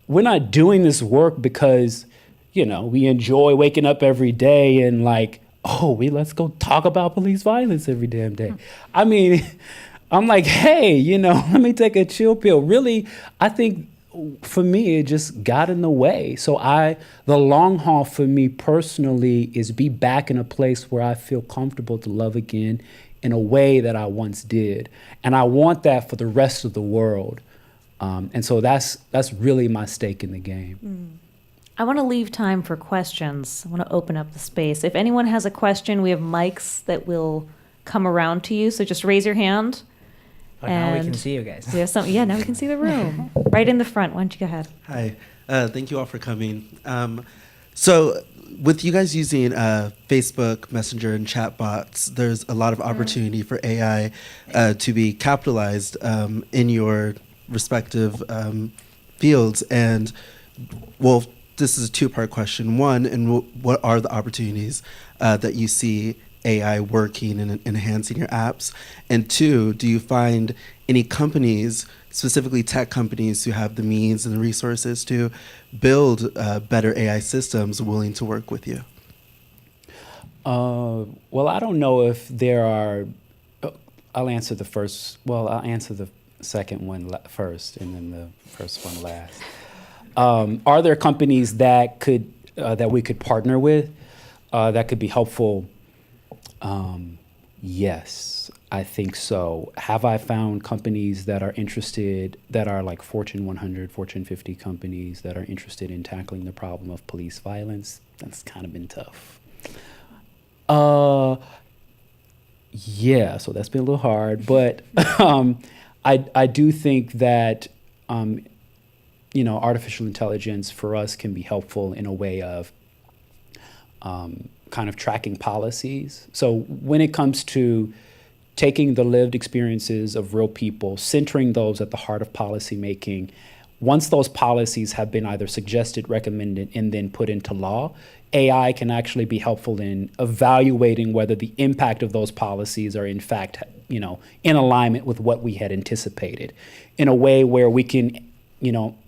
we're not doing this work because, we enjoy waking up every day and like, let's go talk about police violence every damn day. I mean, I'm like, hey, let me take a chill pill. Really, I think for me, it just got in the way. So the long haul for me personally is be back in a place where I feel comfortable to love again in a way that I once did. And I want that for the rest of the world. And so that's really my stake in the game. I want to leave time for questions. I want to open up the space. If anyone has a question, we have mics that will come around to you. So just raise your hand. Now we can see you guys. We have some. Yeah, now we can see the room. Right in the front. Why don't you go ahead? Hi. Thank you all for coming. So with you guys using Facebook, Messenger, and chatbots, there's a lot of opportunity for AI to be capitalized in your respective fields. And, well, this is a two-part question. One, and what are the opportunities that you see AI working and enhancing your apps? And two, do you find any companies, specifically tech companies, who have the means and the resources to build better AI systems willing to work with you? Well, I don't know if there are, I'll answer the first. Well, I'll answer the second one first, and then the first one last. Are there companies that could that we could partner with that could be helpful? Yes, I think so. Have I found companies that are interested, that are like Fortune 100, Fortune 50 companies that are interested in tackling the problem of police violence? That's kind of been tough. Yeah, so that's been a little hard, but I do think that artificial intelligence for us can be helpful in a way of kind of tracking policies. So when it comes to taking the lived experiences of real people, centering those at the heart of policymaking, once those policies have been either suggested, recommended, and then put into law, AI can actually be helpful in evaluating whether the impact of those policies are in fact, in alignment with what we had anticipated, in a way where we can,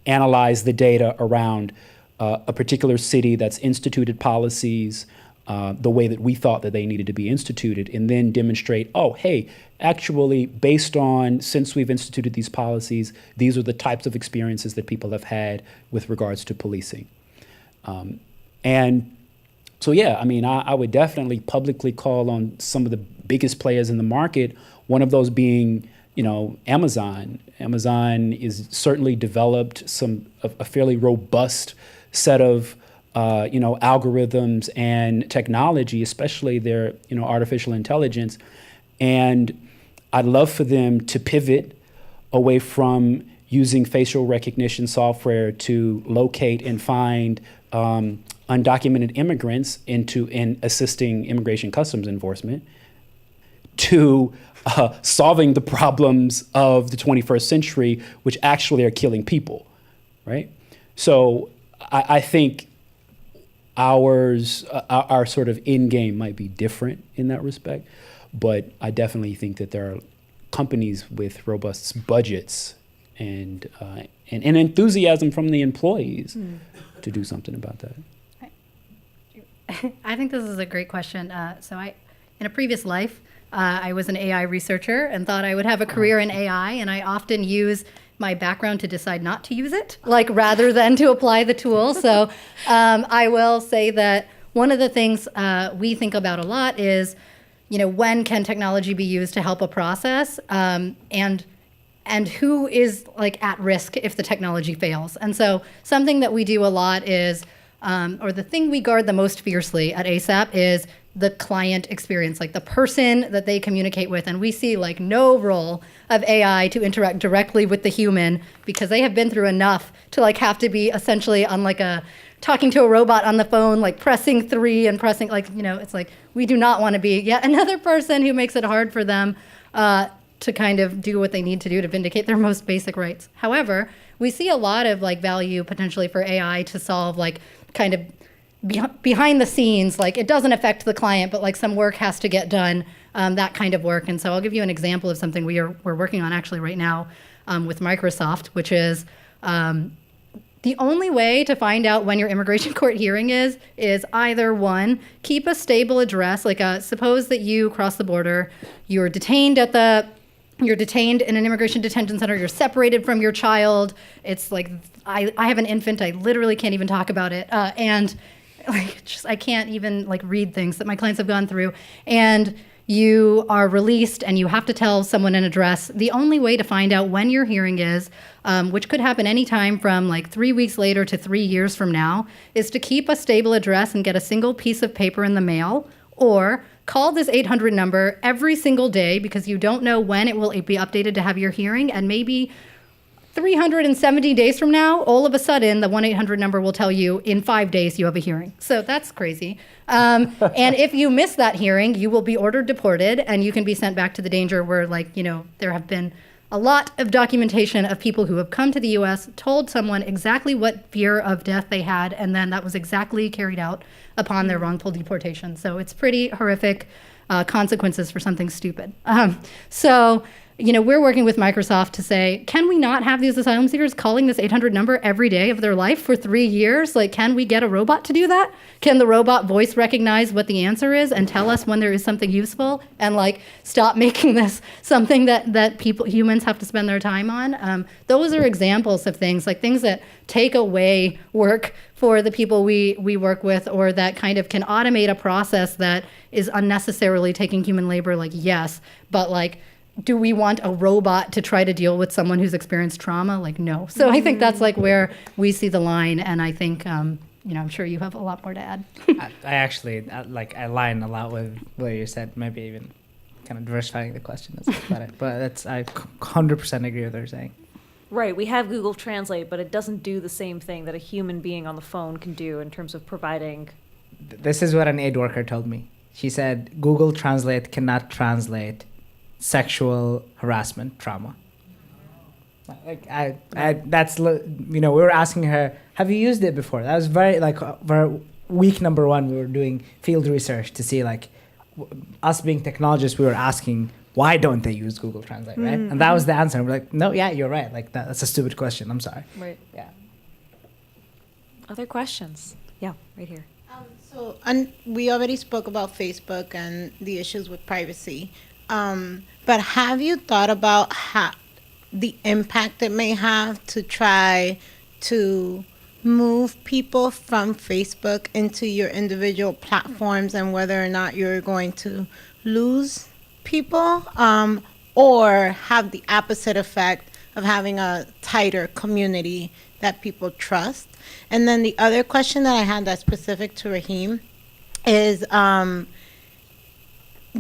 analyze the data around a particular city that's instituted policies the way that we thought that they needed to be instituted, and then demonstrate, oh, hey, actually, based on, since we've instituted these policies, these are the types of experiences that people have had with regards to policing. And so, yeah, I mean, I would definitely publicly call on some of the biggest players in the market, one of those being, Amazon. Amazon is certainly developed a fairly robust set of algorithms and technology, especially their, artificial intelligence. And I'd love for them to pivot away from using facial recognition software to locate and find undocumented immigrants in assisting immigration customs enforcement, to solving the problems of the 21st century, which actually are killing people, right? So I think our sort of end game might be different in that respect, but I definitely think that there are companies with robust budgets and enthusiasm from the employees to do something about that. I think this is a great question. In a previous life, I was an AI researcher and thought I would have a career in AI, and I often use my background to decide not to use it, rather than to apply the tool. So I will say that one of the things we think about a lot is, when can technology be used to help a process, and who is at risk if the technology fails. And so something that we do a lot is, or the thing we guard the most fiercely at ASAP is the client experience, the person that they communicate with. And we see no role of AI to interact directly with the human, because they have been through enough to have to be essentially on talking to a robot on the phone, pressing 3 and pressing, it's we do not want to be yet another person who makes it hard for them to kind of do what they need to do to vindicate their most basic rights. However, we see a lot of value potentially for AI to solve kind of behind the scenes, it doesn't affect the client, but some work has to get done, that kind of work. And so I'll give you an example of something we're working on actually right now with Microsoft, which is the only way to find out when your immigration court hearing is either one, keep a stable address, suppose that you cross the border, you're detained in an immigration detention center, you're separated from your child. It's I have an infant, I literally can't even talk about it. And I can't even read things that my clients have gone through. And you are released and you have to tell someone an address. The only way to find out when your hearing is, which could happen anytime from 3 weeks later to 3 years from now, is to keep a stable address and get a single piece of paper in the mail, or call this 800 number every single day, because you don't know when it will be updated to have your hearing, and maybe 370 days from now, all of a sudden, the 1-800 number will tell you in 5 days you have a hearing. So that's crazy. And if you miss that hearing, you will be ordered deported, and you can be sent back to the danger where, there have been a lot of documentation of people who have come to the U.S., told someone exactly what fear of death they had, and then that was exactly carried out upon their wrongful deportation. So it's pretty horrific consequences for something stupid. we're working with Microsoft to say, can we not have these asylum seekers calling this 800 number every day of their life for 3 years? Like, can we get a robot to do that? Can the robot voice recognize what the answer is and tell us when there is something useful, and like stop making this something that humans have to spend their time on? Those are examples of things that take away work for the people we work with, or that kind of can automate a process that is unnecessarily taking human labor. Like, yes, but like, do we want a robot to try to deal with someone who's experienced trauma? Like, no. So I think that's like where we see the line, and I think I'm sure you have a lot more to add. I actually I align a lot with what you said. Maybe even kind of diversifying the question about it. But I 100% agree with what you're saying. Right, we have Google Translate, but it doesn't do the same thing that a human being on the phone can do in terms of providing. This is what an aid worker told me. She said Google Translate cannot translate sexual harassment trauma. Like we were asking her, have you used it before? That was very week number 1. We were doing field research to see us being technologists. We were asking, why don't they use Google Translate, right? And that was the answer. And we're like, no, yeah, you're right. Like that's a stupid question. I'm sorry. Right. Yeah. Other questions? Yeah, right here. And we already spoke about Facebook and the issues with privacy. But have you thought about the impact it may have to try to move people from Facebook into your individual platforms, and whether or not you're going to lose people, or have the opposite effect of having a tighter community that people trust? And then the other question that I had that's specific to Raheem is,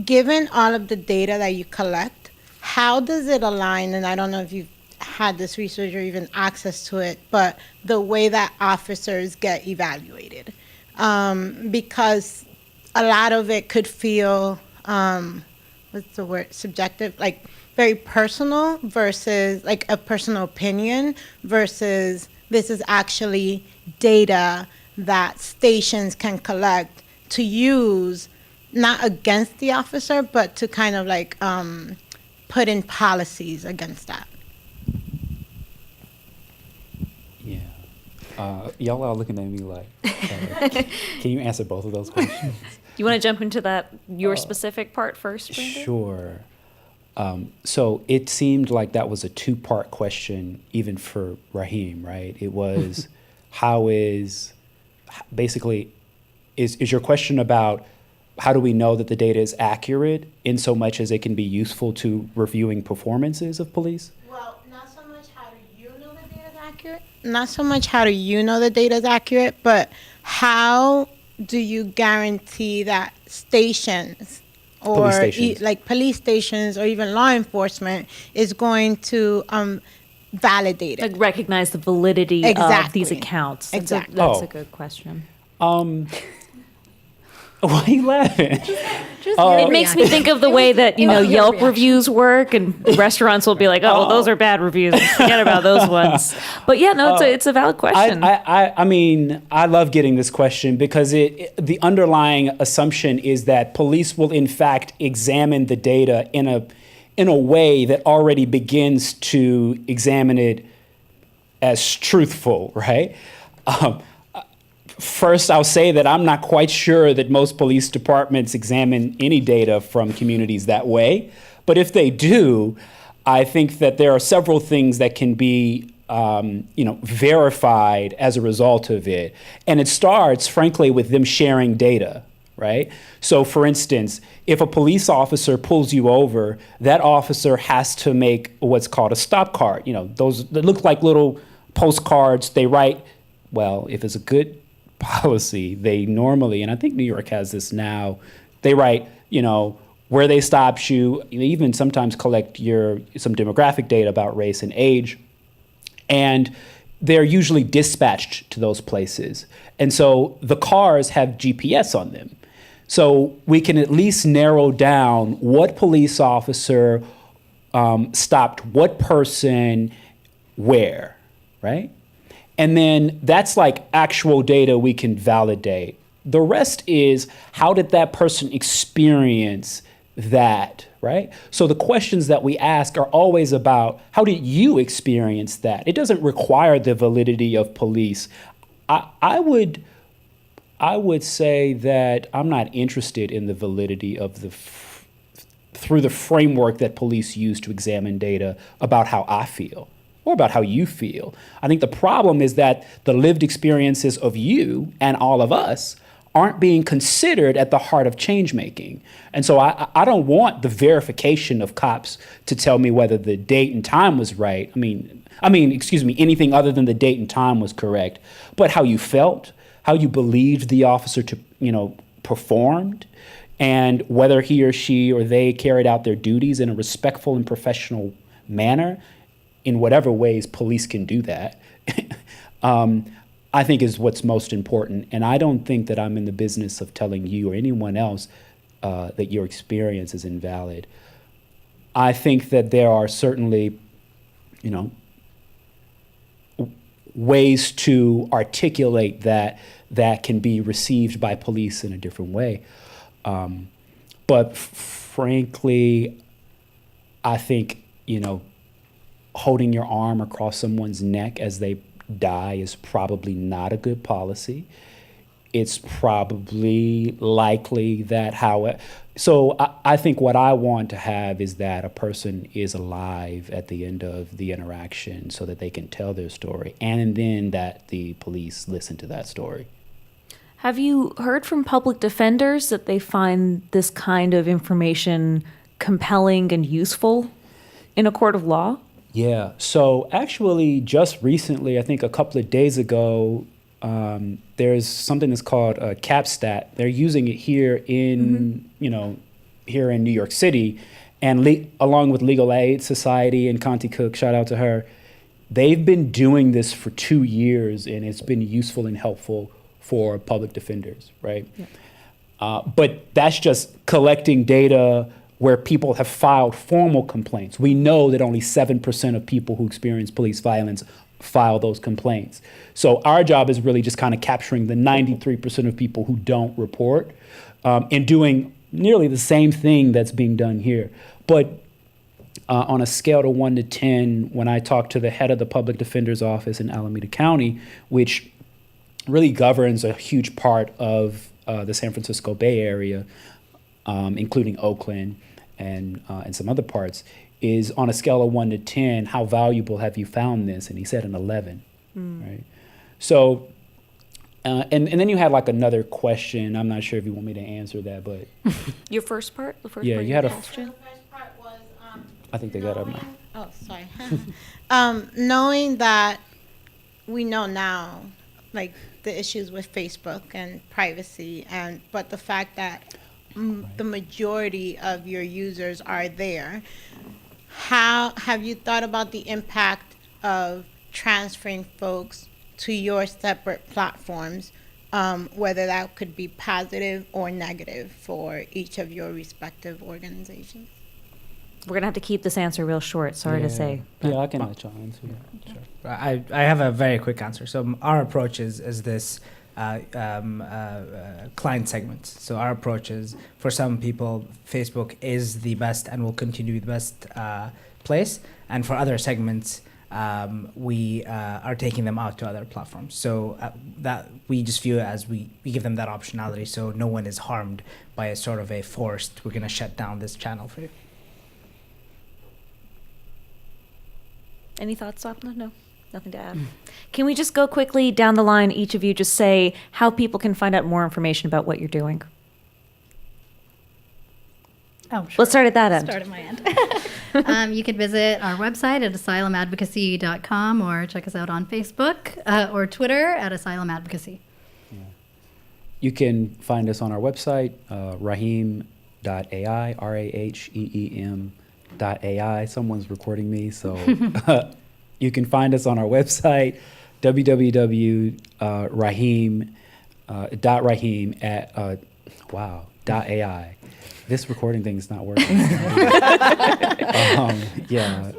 given all of the data that you collect, how does it align, and I don't know if you've had this research or even access to it, but the way that officers get evaluated? Because a lot of it could feel, what's the word, subjective, like very personal, versus like a personal opinion, versus this is actually data that stations can collect to use, not against the officer, but to kind of like put in policies against that. Yeah. Y'all are looking at me like, can you answer both of those questions? You want to jump into your specific part first, Brandon? Sure. So it seemed like that was a 2-part question, even for Raheem, right? It was, is your question about how do we know that the data is accurate in so much as it can be useful to reviewing performances of police? Well, not so much how do you know the data is accurate. Not so much how do you know the data is accurate, but how do you guarantee that stations or like police stations or even law enforcement is going to validate it? Like recognize the validity of these accounts. Exactly. That's a good question. Why are you laughing? It makes me think of the way that Yelp reviews work, and restaurants will be like, "Oh, well, those are bad reviews. Forget about those ones." But yeah, no, it's a valid question. I mean, I love getting this question because the underlying assumption is that police will in fact examine the data in a way that already begins to examine it as truthful, right? First, I'll say that I'm not quite sure that most police departments examine any data from communities that way. But if they do, I think that there are several things that can be verified as a result of it. And it starts, frankly, with them sharing data, right? So, for instance, if a police officer pulls you over, that officer has to make what's called a stop card. Those that look like little postcards. They write, well, if it's a good policy, they normally, and I think New York has this now, they write, where they stopped you, even sometimes collect some demographic data about race and age, and they're usually dispatched to those places. And so the cars have GPS on them. So we can at least narrow down what police officer stopped what person where, right? And then that's like actual data we can validate. The rest is, how did that person experience that, right? So the questions that we ask are always about, how did you experience that? It doesn't require the validity of police. I would say that I'm not interested in the validity of through the framework that police use to examine data about how I feel or about how you feel. I think the problem is that the lived experiences of you and all of us aren't being considered at the heart of change making. And so I don't want the verification of cops to tell me whether the date and time was right. Excuse me, anything other than the date and time was correct, but how you felt, how you believed the officer to, performed, and whether he or she or they carried out their duties in a respectful and professional manner, in whatever ways police can do that. I think is what's most important. And I don't think that I'm in the business of telling you or anyone else that your experience is invalid. I think that there are certainly, ways to articulate that can be received by police in a different way. But frankly, I think, holding your arm across someone's neck as they die is probably not a good policy. It's probably likely that so I think what I want to have is that a person is alive at the end of the interaction so that they can tell their story, and then that the police listen to that story. Have you heard from public defenders that they find this kind of information compelling and useful in a court of law? Yeah. So actually, just recently, I think a couple of days ago, there's something that's called CapStat. They're using it here in, here in New York City, and along with Legal Aid Society and Conti Cook, shout out to her. They've been doing this for 2 years, and it's been useful and helpful for public defenders, right? Yeah. But that's just collecting data where people have filed formal complaints. We know that only 7% of people who experience police violence file those complaints. So our job is really just kind of capturing the 93% of people who don't report, and doing nearly the same thing that's being done here. But on a scale to 1 to 10, when I talked to the head of the public defender's office in Alameda County, which really governs a huge part of the San Francisco Bay Area, including Oakland and some other parts, is on a scale of 1 to 10, how valuable have you found this? And he said an 11, right? So, and then you had like another question. I'm not sure if you want me to answer that, but. Your first part? The first Yeah, part you had a. The first part was, I think they got up now. oh, sorry. Knowing that we know now, like the issues with Facebook and privacy, but the fact that the majority of your users are there, how have you thought about the impact of transferring folks to your separate platforms, whether that could be positive or negative for each of your respective organizations? We're going to have to keep this answer real short, sorry to say. Yeah, I can let y'all answer. Sure. I have a very quick answer. So our approach is this client segments. So our approach is, for some people, Facebook is the best and will continue to be the best place. And for other segments, we are taking them out to other platforms. So that we just view it as we give them that optionality, so no one is harmed by a sort of a forced, we're going to shut down this channel for you. Any thoughts, Swapna? No? Nothing to add. Can we just go quickly down the line, each of you just say how people can find out more information about what you're doing? Oh, sure. Let's start at that end. Start at my end. You can visit our website at asylumadvocacy.com or check us out on Facebook or Twitter at Asylum Advocacy. Yeah. You can find us on our website, Raheem.ai, RAHEEM.ai. Someone's recording me, so you can find us on our website, www.raheem.ai. This recording thing is not working. Yeah.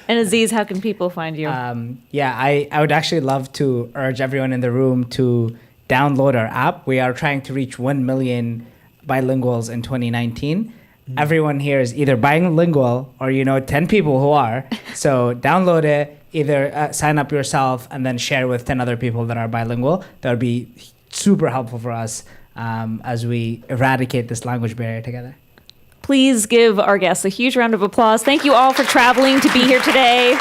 And Aziz, how can people find you? I would actually love to urge everyone in the room to download our app. We are trying to reach 1 million bilinguals in 2019. Everyone here is either bilingual or 10 people who are. So download it, either sign up yourself and then share with 10 other people that are bilingual. That would be super helpful for us as we eradicate this language barrier together. Please give our guests a huge round of applause. Thank you all for traveling to be here today.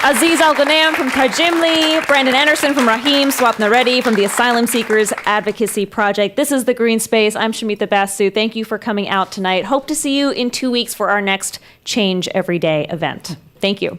Aziz Alghunaim from Tarjimly, Brandon Anderson from Raheem, Swapna Reddy from the Asylum Seekers Advocacy Project. This is the Greene Space. I'm Shumita Basu. Thank you for coming out tonight. Hope to see you in 2 weeks for our next Change Every Day event. Thank you.